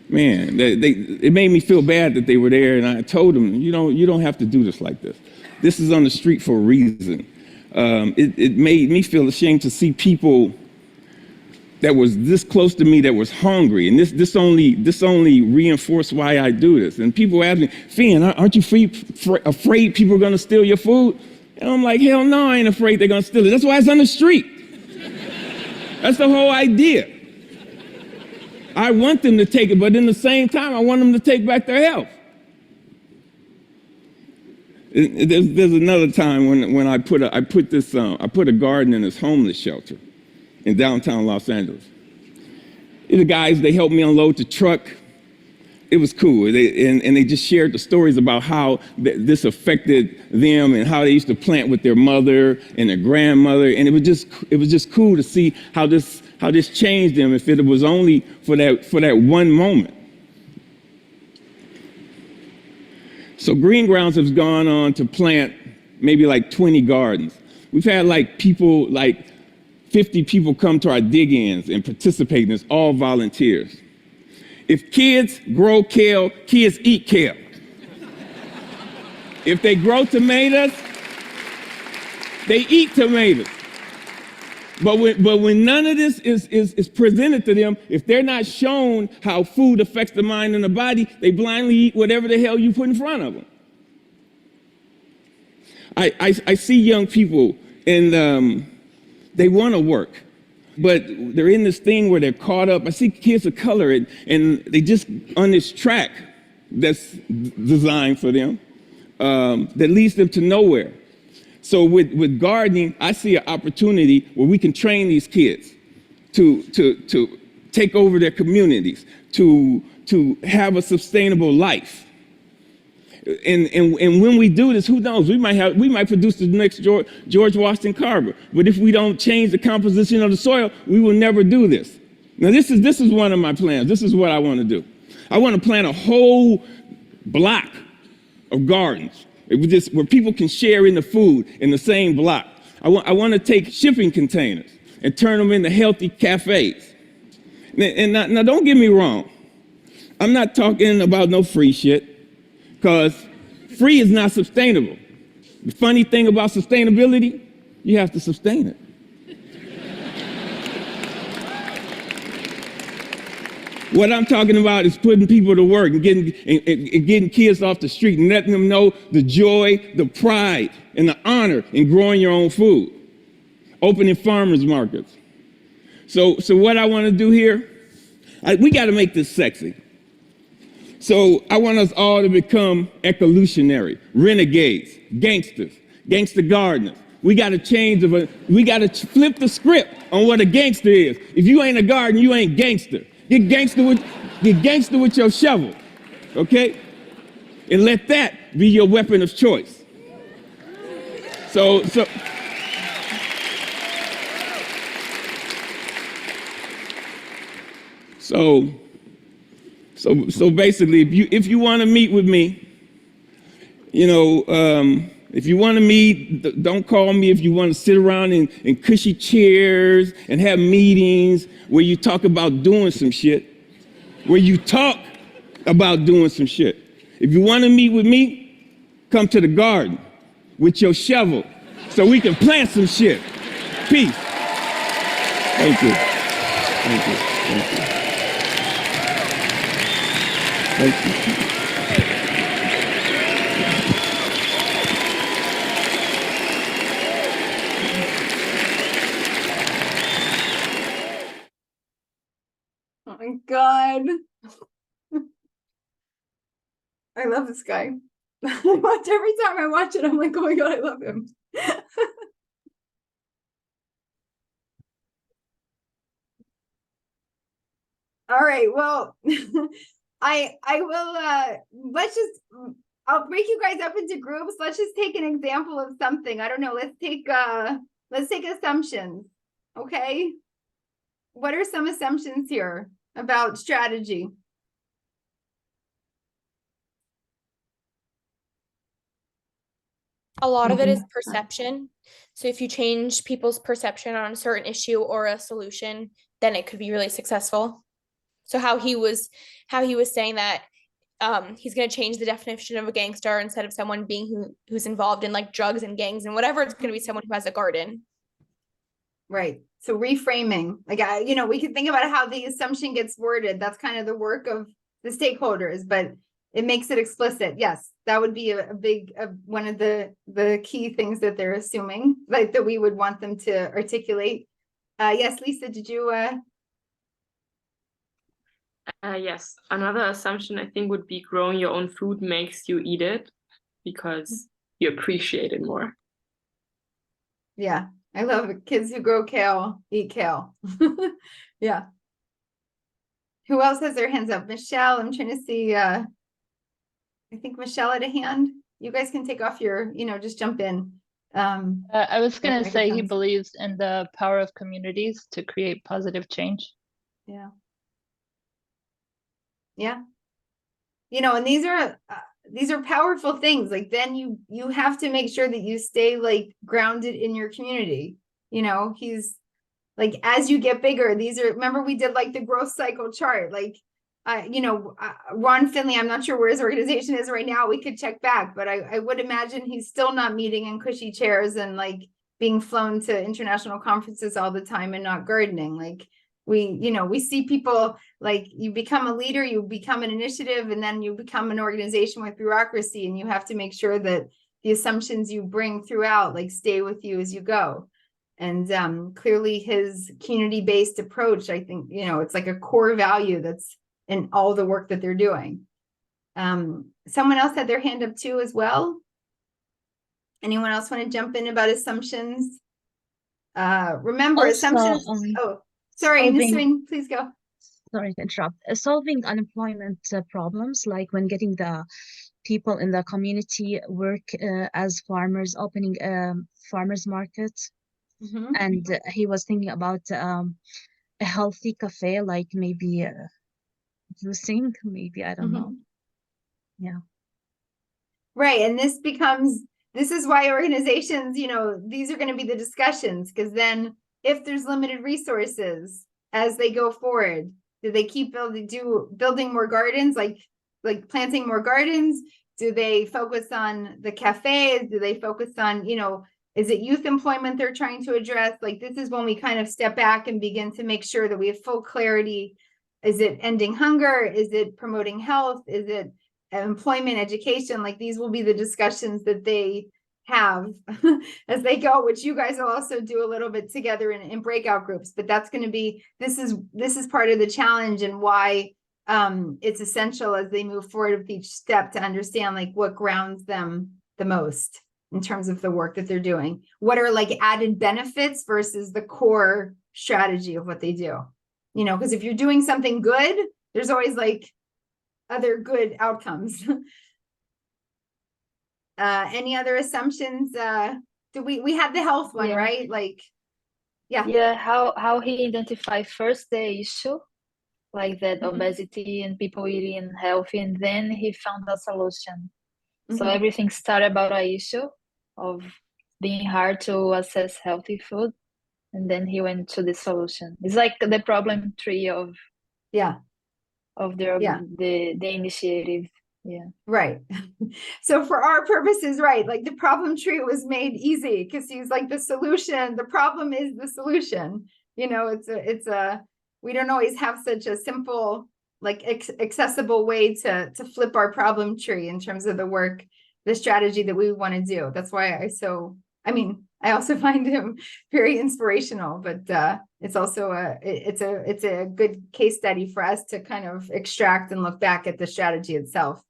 man, it made me feel bad that they were there. And I told them, you don't have to do this like this. This is on the street for a reason. It made me feel ashamed to see people that was this close to me that was hungry, and this only reinforced why I do this. And people ask me, Finn, aren't you afraid people are gonna steal your food? And I'm like, hell no, I ain't afraid they're gonna steal it. That's why it's on the street. That's the whole idea. I want them to take it, but in the same time, I want them to take back their health. There's another time when I put a garden in this homeless shelter in downtown Los Angeles. The guys, they helped me unload the truck. It was cool. They just shared the stories about how this affected them and how they used to plant with their mother and their grandmother. And it was just cool to see how this changed them if it was only for that one moment. So Green Grounds has gone on to plant maybe like 20 gardens. We've had people, 50 people come to our dig-ins and participate in this, all volunteers. If kids grow kale, kids eat kale. If they grow tomatoes, they eat tomatoes. But when none of this is presented to them, if they're not shown how food affects the mind and the body, they blindly eat whatever the hell you put in front of them. I see young people and they want to work, but they're in this thing where they're caught up. I see kids of color and they just on this track that's designed for them that leads them to nowhere. So with gardening, I see an opportunity where we can train these kids to take over their communities, to have a sustainable life. And when we do this, who knows? We might produce the next George Washington Carver. But if we don't change the composition of the soil, we will never do this. Now this is one of my plans. This is what I want to do. I want to plant a whole block of gardens where people can share in the food in the same block. I want to take shipping containers and turn them into healthy cafes. And now don't get me wrong. I'm not talking about no free shit, because free is not sustainable. The funny thing about sustainability, you have to sustain it. What I'm talking about is putting people to work and getting kids off the street and letting them know the joy, the pride, and the honor in growing your own food. Opening farmers markets. So what I want to do here, we got to make this sexy. So I want us all to become ecolutionary, renegades, gangsters, gangster gardeners. We got to we got to flip the script on what a gangster is. If you ain't a gardener, you ain't gangster. Get gangster with your shovel, okay? And let that be your weapon of choice. So basically, if you want to meet with me, if you want to meet, don't call me. If you want to sit around in cushy chairs and have meetings where you talk about doing some shit, If you want to meet with me, come to the garden with your shovel so we can plant some shit. Peace. Thank you. Thank you. Thank you. Thank you. Oh my God. I love this guy. Every time I watch it, I'm like, oh my God, I love him. All right, well, I will, I'll break you guys up into groups. Let's just take an example of something. I don't know. Let's take assumptions. Okay. What are some assumptions here about strategy? a lot of it is perception. So if you change people's perception on a certain issue or a solution, then it could be really successful. So how he was saying that he's going to change the definition of a gangster, instead of someone being who's involved in like drugs and gangs and whatever, it's going to be someone who has a garden. Right. So reframing, like, we can think about how the assumption gets worded. That's kind of the work of the stakeholders, but it makes it explicit. Yes, that would be a big one of the key things that they're assuming, like that we would want them to articulate. Yes, Lisa, did you? Yes, another assumption I think would be growing your own food makes you eat it because you appreciate it more. Yeah, I love it. Kids who grow kale eat kale. Yeah. Who else has their hands up? Michelle, I'm trying to see. I think Michelle had a hand. You guys can take off your, just jump in. I was going to say he microphones. believes in the power of communities to create positive change. Yeah. Yeah. And these are powerful things. Like, then you have to make sure that you stay like grounded in your community. He's like, as you get bigger, remember we did like the growth cycle chart, like, Ron Finley, I'm not sure where his organization is right now. We could check back, but I would imagine he's still not meeting in cushy chairs and like being flown to international conferences all the time and not gardening. Like, we see people, like, you become a leader, you become an initiative, and then you become an organization with bureaucracy, and you have to make sure that the assumptions you bring throughout, like, stay with you as you go. And clearly his community-based approach, I think, it's like a core value that's in all the work that they're doing. Someone else had their hand up too as well. Anyone else want to jump in about assumptions? Remember, Also, assumptions. Sorry, Nisreen, please go. Sorry to interrupt. Solving unemployment problems, like when getting the people in the community work as farmers, opening a farmers market. Mm-hmm. And he was thinking about a healthy cafe, like maybe juicing, maybe, I don't know. Yeah. Right. And this is why organizations, these are going to be the discussions, because then if there's limited resources as they go forward, do they keep building more gardens, like planting more gardens? Do they focus on the cafes? Do they focus on, is it youth employment they're trying to address? Like, this is when we kind of step back and begin to make sure that we have full clarity. Is it ending hunger? Is it promoting health? Is it employment, education? Like, these will be the discussions that they have as they go, which you guys will also do a little bit together in breakout groups. But that's going to be, this is part of the challenge, and why it's essential as they move forward with each step to understand like what grounds them the most in terms of the work that they're doing. What are like added benefits versus the core strategy of what they do? Because if you're doing something good, there's always like other good outcomes. Any other assumptions? We had the health one, right? Like, yeah, how he identified first the issue, like that obesity and people eating unhealthy, and then he found a solution. So everything started about an issue of being hard to access healthy food, and then he went to the solution. It's like the problem tree of the initiative. Yeah. Right. So for our purposes, right, like the problem tree was made easy because he's like the solution. The problem is the solution. It's a we don't always have such a simple, like accessible way to flip our problem tree in terms of the work, the strategy that we want to do. That's why I also find him very inspirational, but it's also it's a good case study for us to kind of extract and look back at the strategy itself.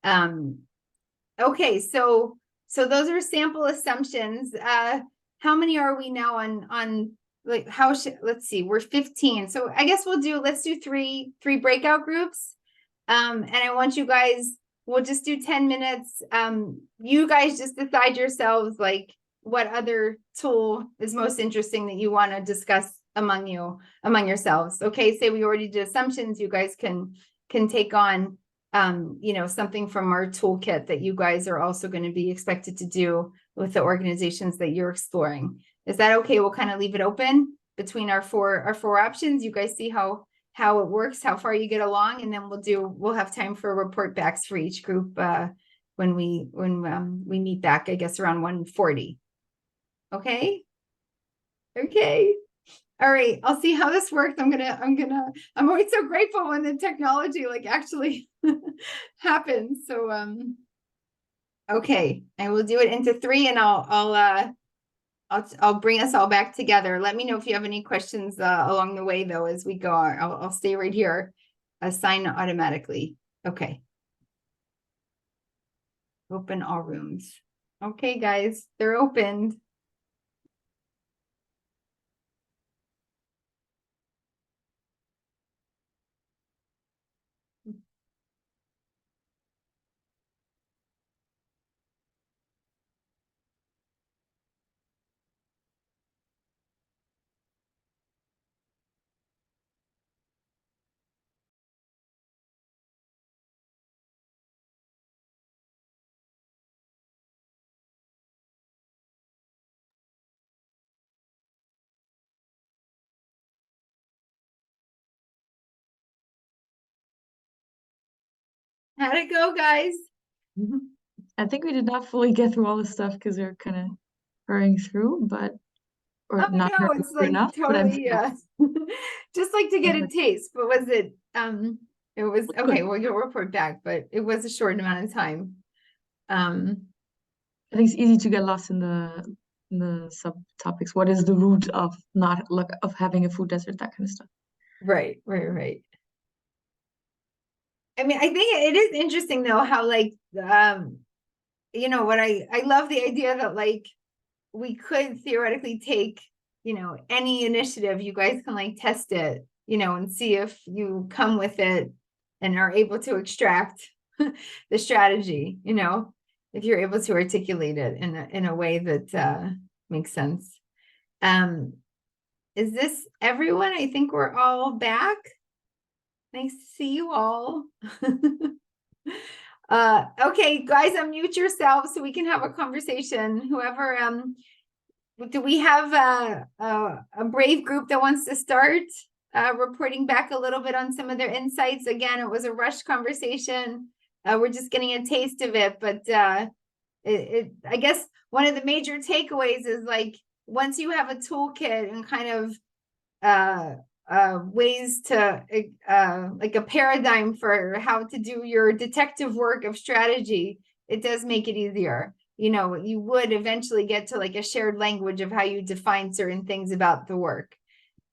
Okay, so those are sample assumptions. How many are we now on like let's see, we're 15. So I guess let's do three breakout groups. And I want you guys, we'll just do 10 minutes. You guys just decide yourselves like what other tool is most interesting that you want to discuss among yourselves. Okay, say we already did assumptions, you guys can take on you know, something from our toolkit that you guys are also going to be expected to do with the organizations that you're exploring. Is that okay? We'll kind of leave it open between our four options. You guys see how it works, how far you get along, and then we'll have time for report backs for each group when we meet back, I guess around 1:40. Okay. All right, I'll see how this works. I'm always so grateful when the technology like actually happens. So okay, I will do it into 3, and I'll bring us all back together. Let me know if you have any questions along the way though as we go. I'll stay right here. Assign automatically. Okay. Open all rooms. Okay, guys, they're opened. How'd it go, guys? I think we did not fully get through all the stuff because we were kind of hurrying through, but or Oh not no, hurrying it's through like enough. But totally just like to get a taste. But was it it was okay, well you'll report back, but it was a short amount of time. I think it's easy to get lost in the subtopics. What is the root of of having a food desert, that kind of stuff. Right. I mean, I think it is interesting though how like you know what I love the idea that like we could theoretically take, you know, any initiative, you guys can like test it, you know, and see if you come with it and are able to extract the strategy, you know, if you're able to articulate it in a way that makes sense. Is this everyone? I think we're all back. Nice to see you all. Okay, guys, unmute yourselves so we can have a conversation. Whoever, do we have a brave group that wants to start reporting back a little bit on some of their insights? Again, it was a rushed conversation. We're just getting a taste of it, but I guess one of the major takeaways is like, once you have a toolkit and kind of ways to like a paradigm for how to do your detective work of strategy, it does make it easier. You know, you would eventually get to like a shared language of how you define certain things about the work.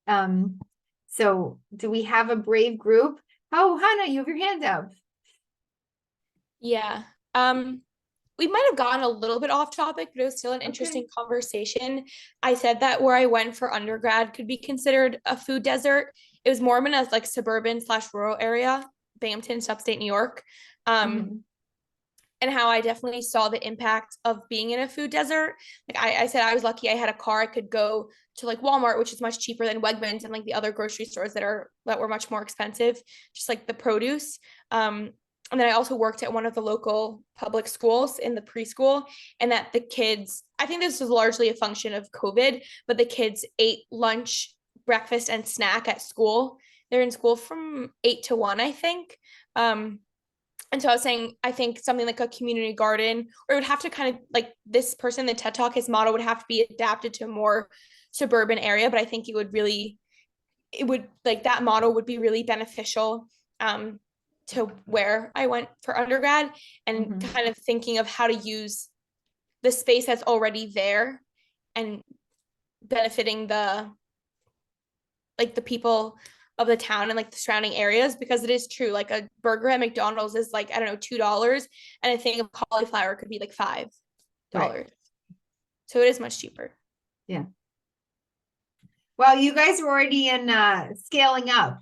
So do we have a brave group? Oh, Hannah, you have your hand up. Yeah. We might have gotten a little bit off topic, but it was still an interesting conversation. I said that where I went for undergrad could be considered a food desert. It was Mormon as like suburban/rural area, Binghamton, upstate New York. And how I definitely saw the impact of being in a food desert. Like I said, I was lucky I had a car. I could go to like Walmart, which is much cheaper than Wegmans and like the other grocery stores that were much more expensive, just like the produce. And then I also worked at one of the local public schools in the preschool, and that the kids, I think this was largely a function of COVID, but the kids ate lunch, breakfast, and snack at school. They're in school from 8 to 1, I think. And so I was saying, I think something like a community garden, or it would have to kind of like this person, the TED Talk, his model would have to be adapted to a more suburban area, but I think that model would be really beneficial to where I went for undergrad, and kind of thinking of how to use the space that's already there and benefiting the people of the town and like the surrounding areas, because it is true, like a burger at McDonald's is like, I don't know, $2, and a thing of cauliflower could be like $5. Right. So it is much cheaper. Yeah. Well, you guys were already in scaling up.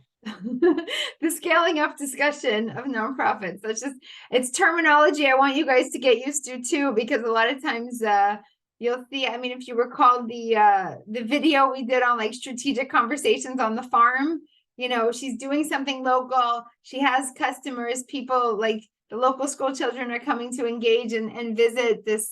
The scaling up discussion of nonprofits. It's terminology I want you guys to get used to too, because a lot of times you'll see, I mean, if you recall the video we did on like strategic conversations on the farm, you know, she's doing something local. She has customers, people like the local school children are coming to engage and visit this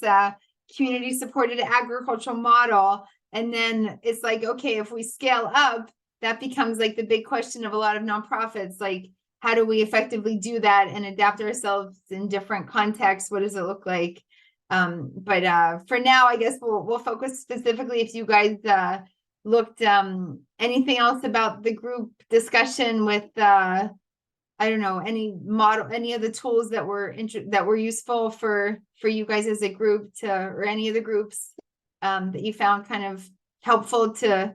community supported agricultural model. And then it's like, okay, if we scale up, that becomes like the big question of a lot of nonprofits, like how do we effectively do that and adapt ourselves in different contexts? What does it look like? But for now, I guess we'll focus specifically if you guys looked anything else about the group discussion with I don't know, any model, any of the tools that were useful for you guys as a group or any of the groups that you found kind of helpful to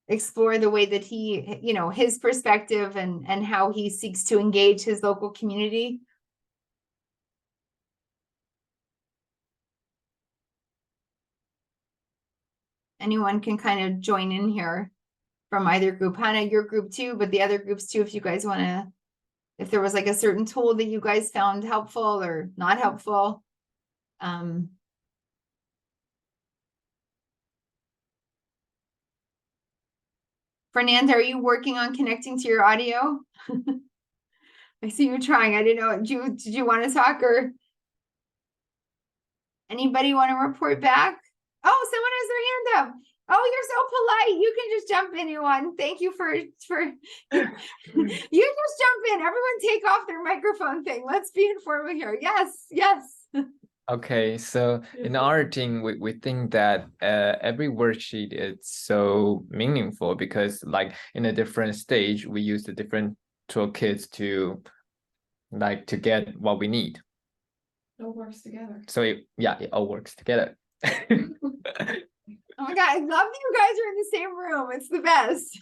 explore the way that he, you know, his perspective and how he seeks to engage his local community. Anyone can kind of join in here from either group. Hannah, your group too, but the other groups too, if you guys want to, if there was like a certain tool that you guys found helpful or not helpful. Fernanda, are you working on connecting to your audio? I see you trying. I didn't know. Did you want to talk or anybody want to report back? Oh, someone has their hand up. Oh, you're so polite. You can just jump in, anyone. Thank you for you just jump in. Everyone take off their microphone thing. Let's be informal here. Yes, yes. Okay, so in our team, we think that every worksheet is so meaningful because like in a different stage, we use the different toolkits to get what we need. It all works together. So it all works together. Oh my God, I love that you guys are in the same room. It's the best.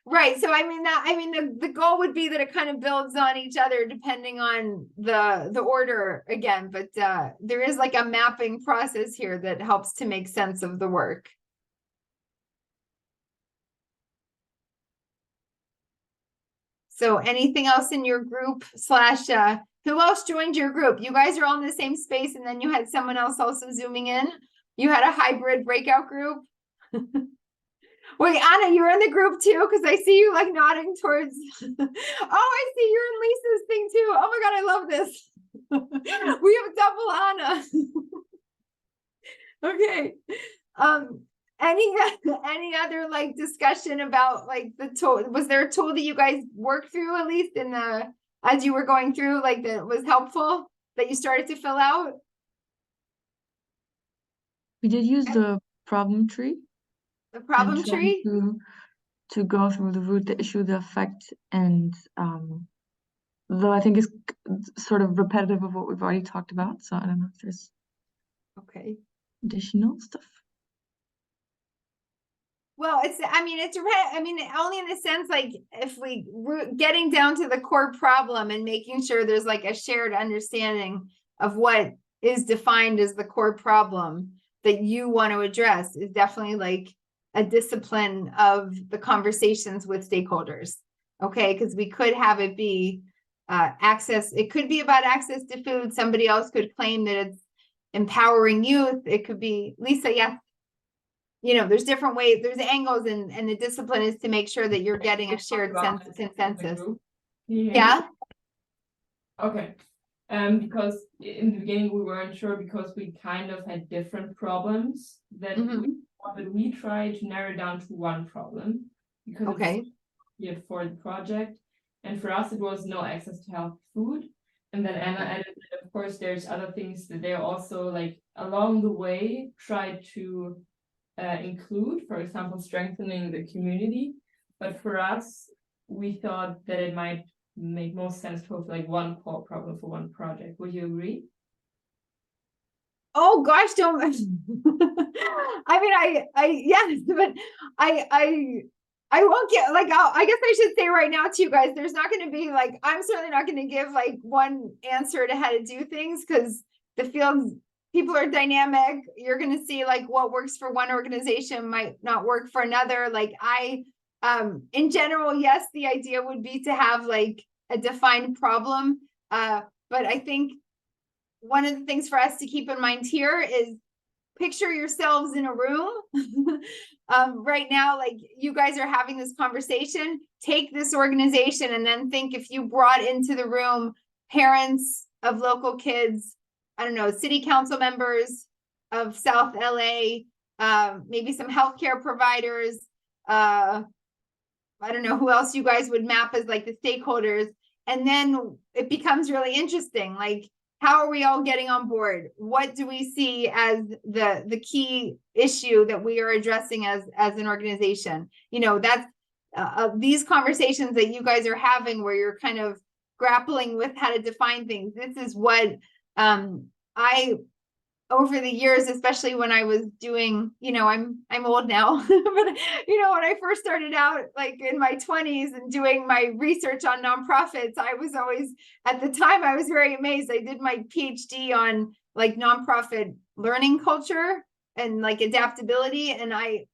Right. So I mean the goal would be that it kind of builds on each other depending on the order again, but there is like a mapping process here that helps to make sense of the work. So anything else in your group slash who else joined your group? You guys are all in the same space and then you had someone else also zooming in. You had a hybrid breakout group. Wait, Anna, you're in the group too? Because I see you like nodding towards. Oh, I see you're in Lisa's thing too. Oh my God, I love this. We have double Anna. Okay. Any other like discussion about like the tool? Was there a tool that you guys worked through at least in the as you were going through, like that was helpful that you started to fill out? We did use the problem tree. The problem tree? To go through the root, the issue, the effect, and though I think it's sort of repetitive of what we've already talked about. So I don't know if there's additional stuff. Well, only in the sense like if getting down to the core problem and making sure there's like a shared understanding of what is defined as the core problem that you want to address is definitely like a discipline of the conversations with stakeholders. Okay, because we could have it be access. It could be about access to food. Somebody else could claim that it's empowering youth. It could be Lisa. Yes. You know, there's different ways, there's angles, and the discipline is to make sure that you're getting a shared consensus. Yeah. Okay. Because in the beginning we weren't sure because we kind of had different problems that we tried to narrow down to one problem because it's for the project, and for us it was no access to healthy food. And then Anna added that of course there's other things that they also like along the way tried to include, for example, strengthening the community. But for us, we thought that it might make most sense to have like one core problem for one project. Would you agree? Oh gosh, don't. I mean, yes, but I won't get like, I guess I should say right now to you guys, there's not going to be like, I'm certainly not going to give like one answer to how to do things because the fields, people are dynamic. You're going to see like what works for one organization might not work for another. Like in general, yes, the idea would be to have like a defined problem. But I think one of the things for us to keep in mind here is picture yourselves in a room right now, like you guys are having this conversation, take this organization and then think if you brought into the room parents of local kids, I don't know, city council members of South LA, maybe some healthcare providers, I don't know who else you guys would map as like the stakeholders. And then it becomes really interesting. Like, how are we all getting on board? What do we see as the key issue that we are addressing as an organization? You know, that's these conversations that you guys are having where you're kind of grappling with how to define things. This is what I, over the years, especially when I was doing, you know, I'm old now, but you know, when I first started out, like in my 20s and doing my research on nonprofits, I was always, at the time, I was very amazed. I did my PhD on like nonprofit learning culture and like adaptability. And I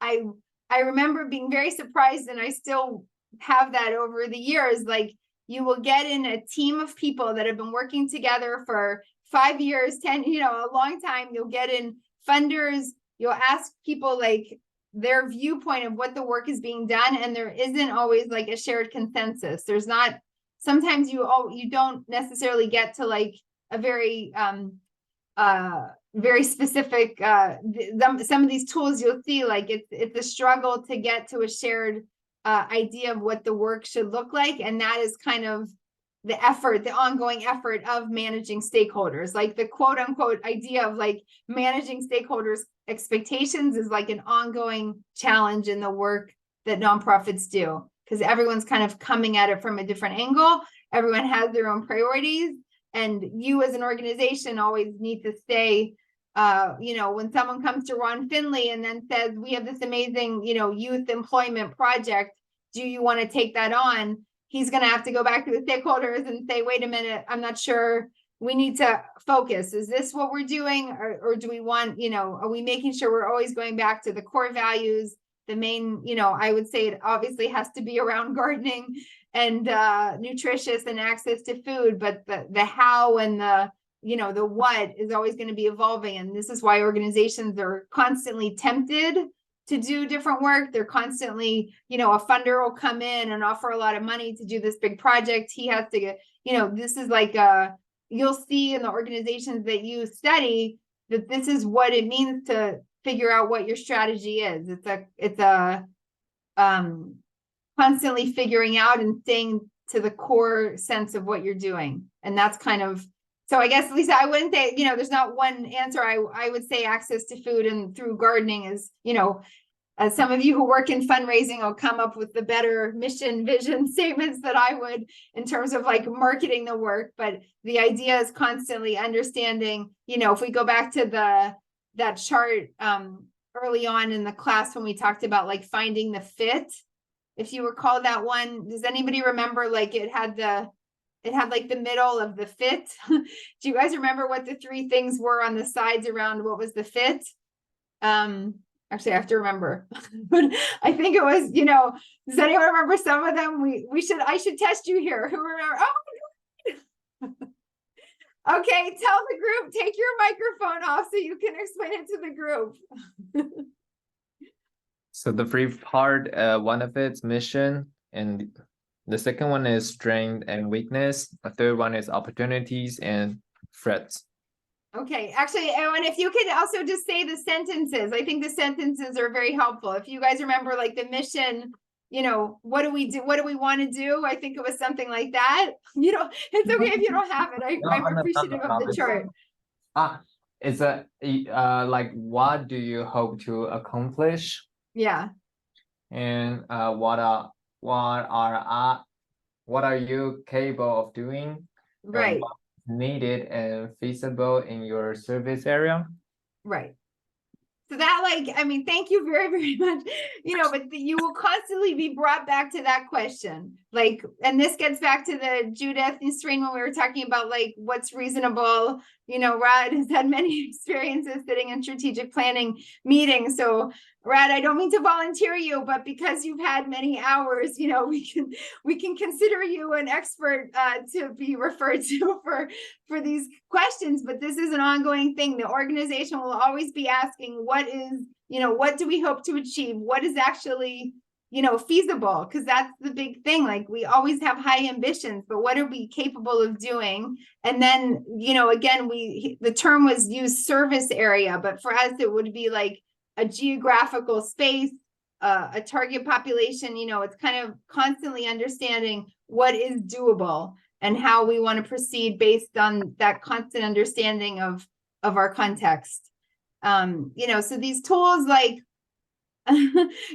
remember being very surprised, and I still have that over the years. Like, you will get in a team of people that have been working together for 5 years, 10, you know, a long time. You'll get in funders, you'll ask people like their viewpoint of what the work is being done. And there isn't always like a shared consensus. There's not, sometimes you don't necessarily get to like a very, very specific, some of these tools you'll see, like it's a struggle to get to a shared idea of what the work should look like. And that is kind of the effort, the ongoing effort of managing stakeholders. Like the quote unquote idea of like managing stakeholders' expectations is like an ongoing challenge in the work that nonprofits do, because everyone's kind of coming at it from a different angle. Everyone has their own priorities, and you as an organization always need to stay, you know, when someone comes to Ron Finley and then says, we have this amazing, you know, youth employment project, do you want to take that on? He's going to have to go back to the stakeholders and say, wait a minute, I'm not sure, we need to focus. Is this what we're doing? Or do we want, you know, are we making sure we're always going back to the core values? The main, you know, I would say it obviously has to be around gardening and nutritious and access to food, but the how and the, you know, the what is always going to be evolving. And this is why organizations are constantly tempted to do different work. They're constantly, you know, a funder will come in and offer a lot of money to do this big project. He has to get, you know, this is like, you'll see in the organizations that you study that this is what it means to figure out what your strategy is. It's a constantly figuring out and staying to the core sense of what you're doing. And that's kind of, so I guess, Lisa, I wouldn't say, you know, there's not one answer. I would say access to food and through gardening is, you know, as some of you who work in fundraising will come up with the better mission, vision statements that I would in terms of like marketing the work. But the idea is constantly understanding, you know, if we go back to that chart early on in the class when we talked about like finding the fit, if you recall that one, does anybody remember like it had like the middle of the fit? Do you guys remember what the three things were on the sides around what was the fit? Actually, I have to remember, but I think it was, you know, does anyone remember some of them? I should test you here. Who remember? Oh, okay, tell the group, take your microphone off so you can explain it to the group. So the three part, one of it's mission, and the second one is strength and weakness. The third one is opportunities and threats. Okay, actually, and if you could also just say the sentences, I think the sentences are very helpful. If you guys remember like the mission, you know, what do we do? What do we want to do? I think it was something like that. You know, it's okay if you don't have it. I'm appreciative of the chart. It's like, what do you hope to accomplish? Yeah. And what are you capable of doing? Right. Needed and feasible in your service area. Right. So that, like, I mean, thank you very, very much. You know, but you will constantly be brought back to that question. Like, and this gets back to the Judith and Serene when we were talking about like what's reasonable Rad has had many experiences sitting in strategic planning meetings. So Rad, I don't mean to volunteer you, but because you've had many hours, we can consider you an expert to be referred to for these questions. But this is an ongoing thing. The organization will always be asking, what do we hope to achieve? What is actually feasible? Because that's the big thing. Like, we always have high ambitions, but what are we capable of doing? And then, again, the term was used service area, but for us, it would be like a geographical space, a target population. It's kind of constantly understanding what is doable and how we want to proceed based on that constant understanding of our context. So these tools, like,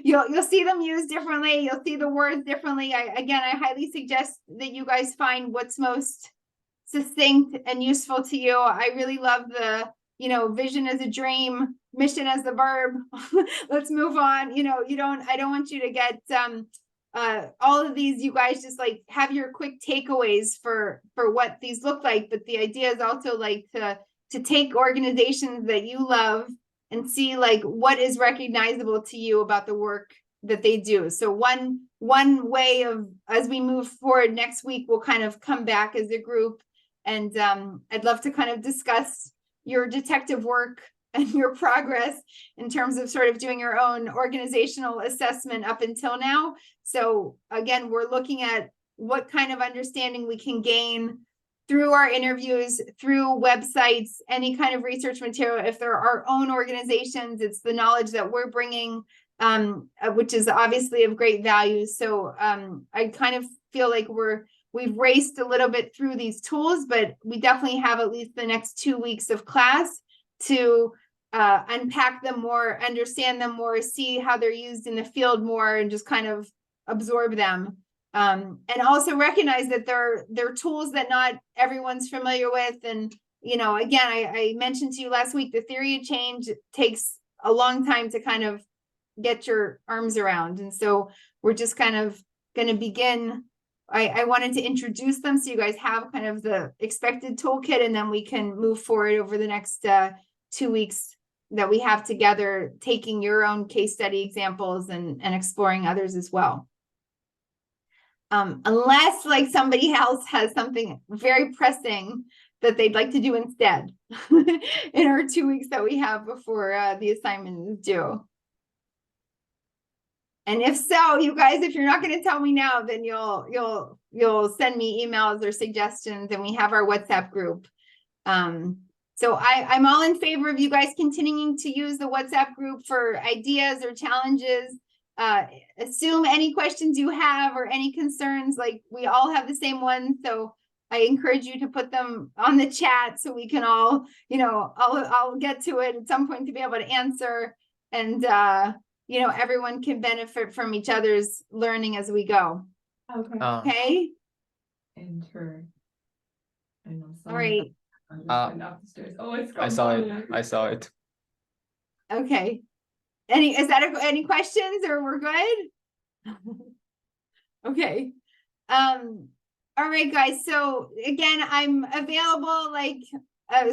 you'll see them used differently. You'll see the words differently. I highly suggest that you guys find what's most succinct and useful to you. I really love the, vision as a dream, mission as the verb. Let's move on. I don't want you to get all of these. You guys just like have your quick takeaways for what these look like. But the idea is also like to take organizations that you love and see like what is recognizable to you about the work that they do. So one way of, as we move forward next week, we'll kind of come back as a group, and I'd love to kind of discuss your detective work and your progress in terms of sort of doing your own organizational assessment up until now. So again, we're looking at what kind of understanding we can gain through our interviews, through websites, any kind of research material. If there are our own organizations, it's the knowledge that we're bringing, which is obviously of great value. So I kind of feel like we've raced a little bit through these tools, but we definitely have at least the next 2 weeks of class to unpack them more, understand them more, see how they're used in the field more, and just kind of absorb them. And also recognize that they're tools that not everyone's familiar with. And, again, I mentioned to you last week, the theory of change takes a long time to kind of get your arms around. And so we're just kind of going to begin. I wanted to introduce them so you guys have kind of the expected toolkit, and then we can move forward over the next 2 weeks that we have together, taking your own case study examples and exploring others as well. Unless like somebody else has something very pressing that they'd like to do instead in our 2 weeks that we have before the assignment is due. And if so, you guys, if you're not going to tell me now, then you'll send me emails or suggestions, and we have our WhatsApp group. So I'm all in favor of you guys continuing to use the WhatsApp group for ideas or challenges. Assume any questions you have or any concerns, like we all have the same ones. So I encourage you to put them on the chat so we can all, I'll get to it at some point to be able to answer, and, everyone can benefit from each other's learning as we go. Okay. Okay. Enter. I know. All right. Went up the stairs. Oh, it's gone. I saw it. Okay. Any questions, or we're good? Okay. All right, guys. So again, I'm available like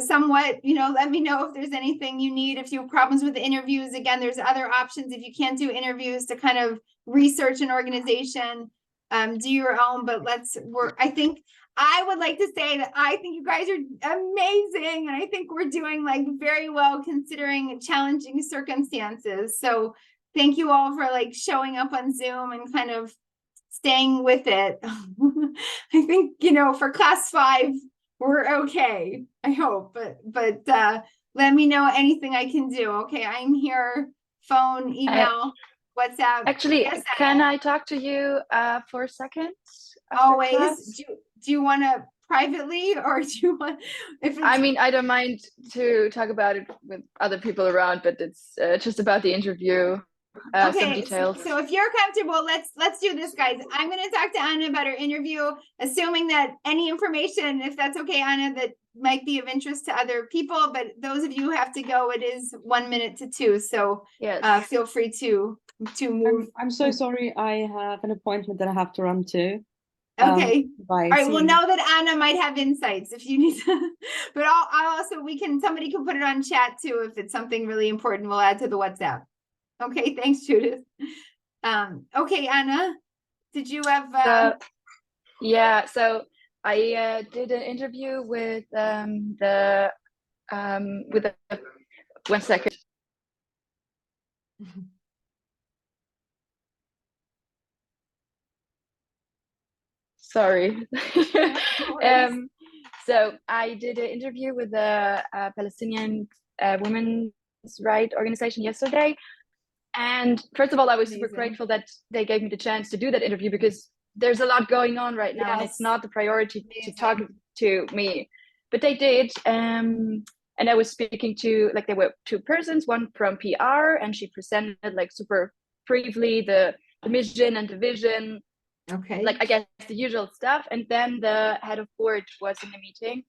somewhat, let me know if there's anything you need. If you have problems with the interviews, again, there's other options. If you can't do interviews, to kind of research an organization, do your own, but I would like to say that I think you guys are amazing, and I think we're doing like very well considering challenging circumstances. So thank you all for like showing up on Zoom and kind of staying with it. I think, for class 5, we're okay, I hope, but let me know anything I can do. Okay, I'm here, phone, email, WhatsApp. Actually, yes, can I talk to you for a second? Always. Do you want to privately, or do you want? I don't mind to talk about it with other people around, but it's just about the interview. Some details. So if you're comfortable, let's do this, guys. I'm going to talk to Anna about her interview, assuming that any information, if that's okay, Anna, that might be of interest to other people. But those of you who have to go, it is 1 minute to 2. So yes. Feel free to move. I'm so sorry. I have an appointment that I have to run to. Okay. By All right. Well, seeing. know that Anna might have insights if you need to, but I'll also, somebody can put it on chat too. If it's something really important, we'll add to the WhatsApp. Okay. Thanks, Judith. Okay, Anna, did you have, yeah, so I did an interview with one second. Sorry. So I did an interview with a Palestinian women's rights organization yesterday. And first of all, I was super grateful that they gave me the chance to do that interview, because there's a lot going on right now, and it's not the priority to talk to me, but they did. And I was speaking to, like, there were two persons, one from PR, and she presented like super briefly the mission and the vision. Okay. Like, I guess the usual stuff. And then the head of board was in the meeting,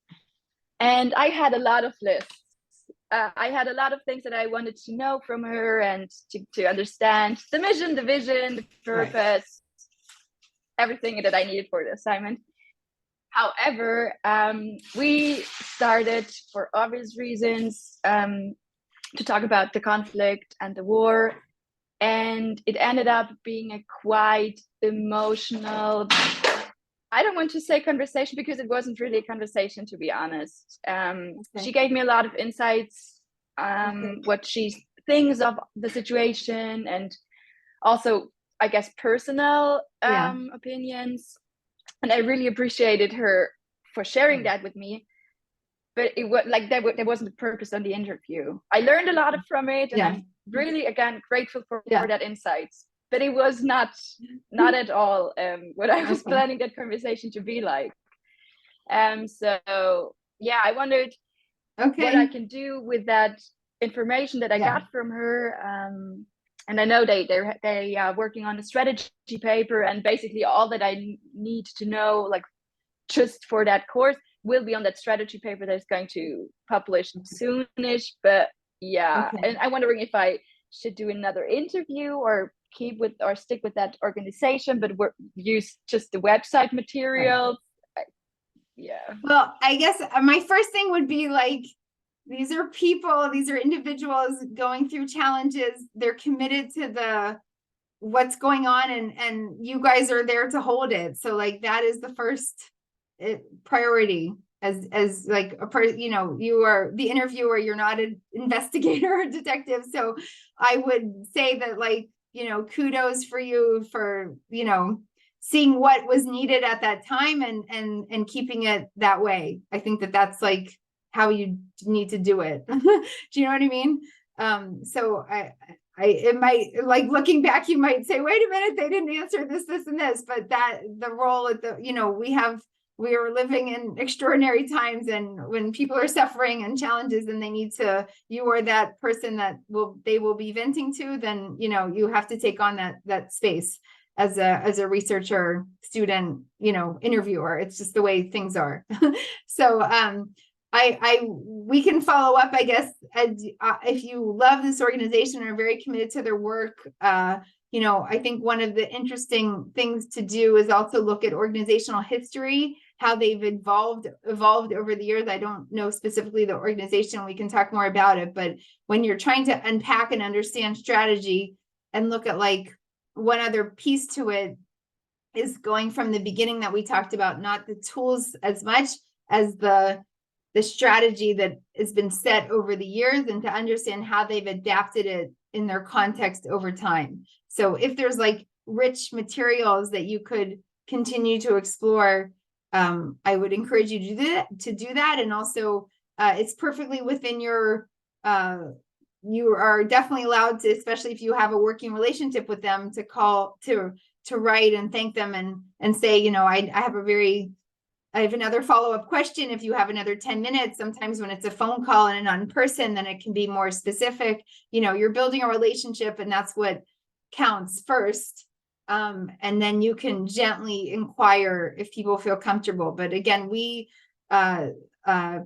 and I had a lot of lists. I had a lot of things that I wanted to know from her, and to understand the mission, the vision, the purpose, everything that I needed for the assignment. However, we started, for obvious reasons, to talk about the conflict and the war, and it ended up being a quite emotional, I don't want to say conversation, because it wasn't really a conversation, to be honest. She gave me a lot of insights, what she thinks of the situation, and also, I guess, personal opinions. And I really appreciated her for sharing that with me. But it was like there wasn't a purpose on the interview. I learned a lot from it, and I'm really, again, grateful for that insights. But it was not at all what I was planning that conversation to be like. So yeah, I wondered what I can do with that information that I got from her. And I know they are working on a strategy paper, and basically all that I need to know, like, just for that course, will be on that strategy paper that's going to publish soonish. But yeah, and I'm wondering if I should do another interview, or stick with that organization, but use just the website materials. Yeah. Well, I guess my first thing would be, like, these are people, these are individuals going through challenges. They're committed to what's going on, and you guys are there to hold it. So, like, that is the first priority. As like you are the interviewer, you're not an investigator or detective. So I would say that, like, kudos for you for, seeing what was needed at that time and keeping it that way. I think that's like how you need to do it. Do you know what I mean? So it might, like, looking back, you might say, wait a minute, they didn't answer this, and this, but that the role at we are living in extraordinary times, and when people are suffering and challenges, and you are that person that they will be venting to, then, you have to take on that space as a researcher, student, interviewer. It's just the way things are. So, we can follow up, I guess, if you love this organization and are very committed to their work. I think one of the interesting things to do is also look at organizational history, how they've evolved over the years. I don't know specifically the organization. We can talk more about it, but when you're trying to unpack and understand strategy and look at, like, one other piece to it is going from the beginning that we talked about, not the tools as much as the strategy that has been set over the years, and to understand how they've adapted it in their context over time. So if there's, like, rich materials that you could continue to explore, I would encourage you to do that. And also, it's perfectly within your, you are definitely allowed to, especially if you have a working relationship with them, to call, to write and thank them and say, I have another follow-up question. If you have another 10 minutes, sometimes when it's a phone call and an in-person, then it can be more specific. You're building a relationship, and that's what counts first. And then you can gently inquire if people feel comfortable. But again,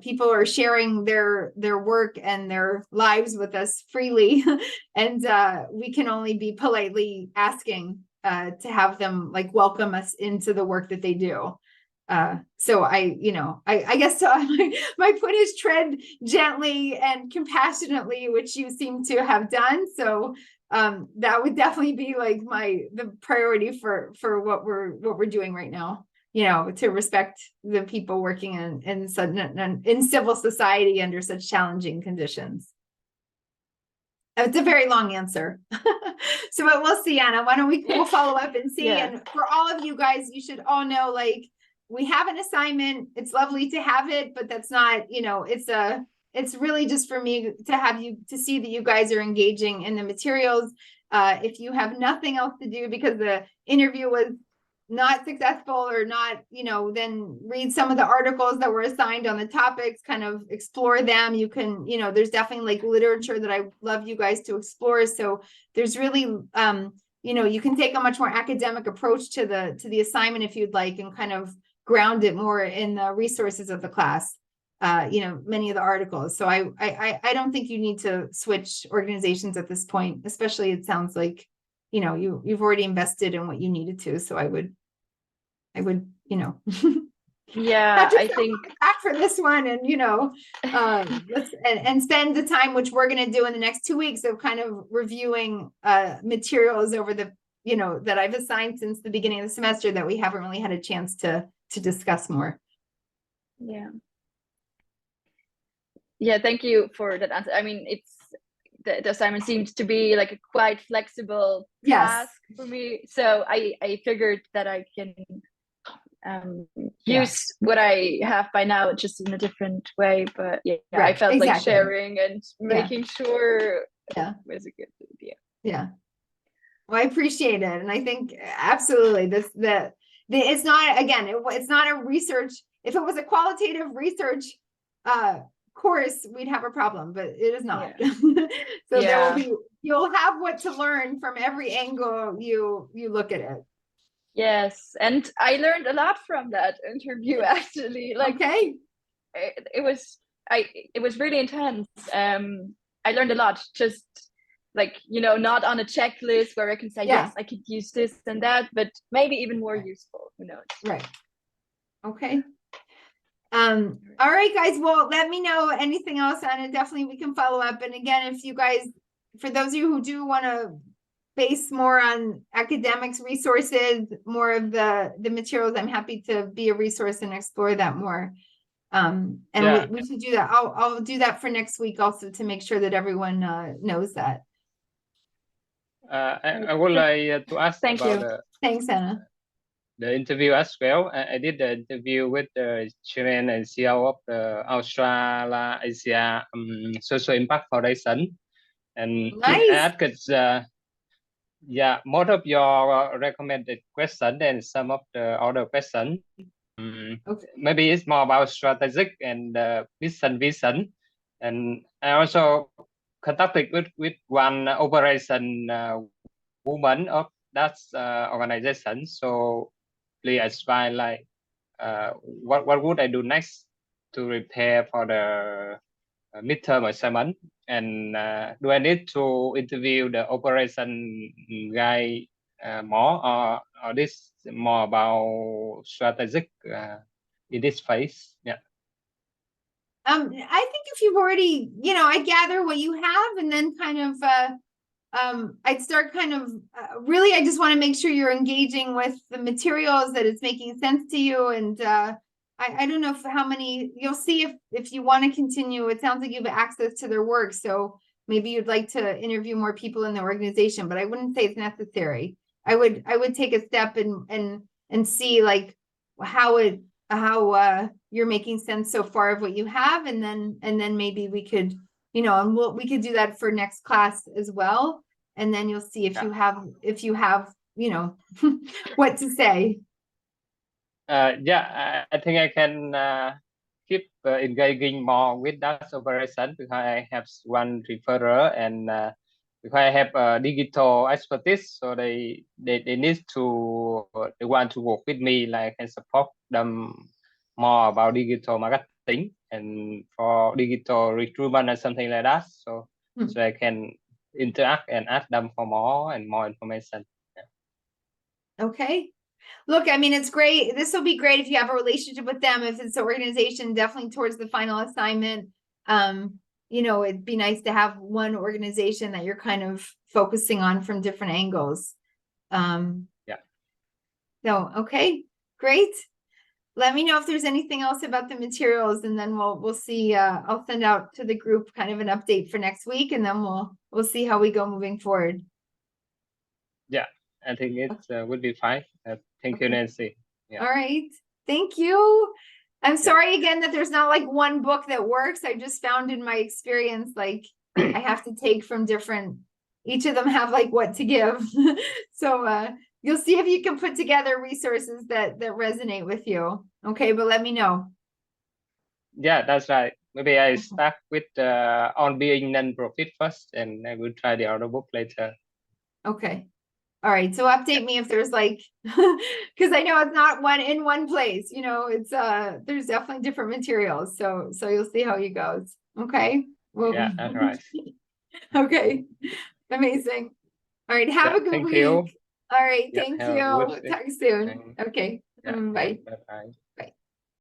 people are sharing their work and their lives with us freely. And we can only be politely asking to have them like welcome us into the work that they do. So I guess so my point is tread gently and compassionately, which you seem to have done. So that would definitely be like the priority for what we're doing right now, to respect the people working in civil society under such challenging conditions. It's a very long answer. So but we'll see, Anna. Why don't we'll follow up and see. Yeah. And for all of you guys, you should all know, like, we have an assignment. It's lovely to have it, but that's not, it's really just for me to have you to see that you guys are engaging in the materials. If you have nothing else to do because the interview was not successful or not, then read some of the articles that were assigned on the topics, kind of explore them. You can, there's definitely like literature that I love you guys to explore. So there's really, you can take a much more academic approach to the assignment if you'd like, and kind of ground it more in the resources of the class, many of the articles. So I don't think you need to switch organizations at this point, especially it sounds like, you've already invested in what you needed to. So I would, Yeah, I think back for this one, and let's spend the time, which we're going to do in the next 2 weeks, of kind of reviewing materials over the that I've assigned since the beginning of the semester that we haven't really had a chance to discuss more. Yeah, thank you for that answer. I mean, it's the assignment seems to be like a quite flexible task for me, so I figured that I can use what I have by now, just in a different way. But I felt like sharing and making sure was a good idea. Well, I appreciate it, and I think absolutely it's not, again, it's not a research. If it was a qualitative research course, we'd have a problem, but it is not. So you'll have what to learn from every angle you look at it. Yes, and I learned a lot from that interview, actually. Like, it was really intense. I learned a lot, just like, not on a checklist where I can say, yes, I could use this and that, but maybe even more useful, who knows? Right. Okay. All right, guys. Well, let me know anything else, and definitely we can follow up. And again, if you guys, for those of you who do want to base more on academics resources, more of the materials, I'm happy to be a resource and explore that more. And we should do that. I'll do that for next week also, to make sure that everyone knows that. I would like to ask about Thanks, Anna. The interview as well. I did the interview with the chairman and CEO of the Australasia Social Impact Foundation, and I asked most of your recommended questions and some of the other questions. Maybe it's more about strategic and vision. And I also contacted with one operation woman of that organization. So please advise, like, what would I do next to prepare for the midterm assignment? And do I need to interview the operation guy more, or this more about strategic in this phase? I think if you've already, I gather what you have, and then kind of I'd start kind of really, I just want to make sure you're engaging with the materials, that it's making sense to you. And I don't know how many, you'll see if you want to continue. It sounds like you have access to their work, so maybe you'd like to interview more people in the organization, but I wouldn't say it's necessary. I would take a step and see like how you're making sense so far of what you have, and then maybe we could, we could do that for next class as well, and then you'll see if you have what to say. I think I can keep engaging more with that operation, because I have one referrer, and because I have digital expertise, so they need to, they want to work with me, like, and support them more about digital marketing and for digital recruitment or something like that. So I can interact and ask them for more and more information. Okay. Look, I mean, it's great. This will be great if you have a relationship with them. If it's an organization, definitely towards the final assignment. You know, it'd be nice to have one organization that you're kind of focusing on from different angles. Yeah. So, okay, great. Let me know if there's anything else about the materials, and then we'll see. I'll send out to the group kind of an update for next week, and then we'll see how we go moving forward. Yeah, I think it would be fine. Thank you, Nancy. Yeah. All right. Thank you. I'm sorry again that there's not like one book that works. I just found in my experience, like I have to take from different, each of them have like what to give. So you'll see if you can put together resources that resonate with you. Okay, but let me know. Yeah, that's right. Maybe I start with On Being Non-Profit first, and I will try the other book later. Okay. All right. So update me if there's like, because I know it's not one in one place, you know, it's there's definitely different materials. So you'll see how it goes. Okay. Well, yeah, that's right. Okay. Amazing. All right. Have a good thank week. You. All right. Yeah, Thank you. Talk soon. Thanks. Okay. Yeah, Bye. Bye-bye.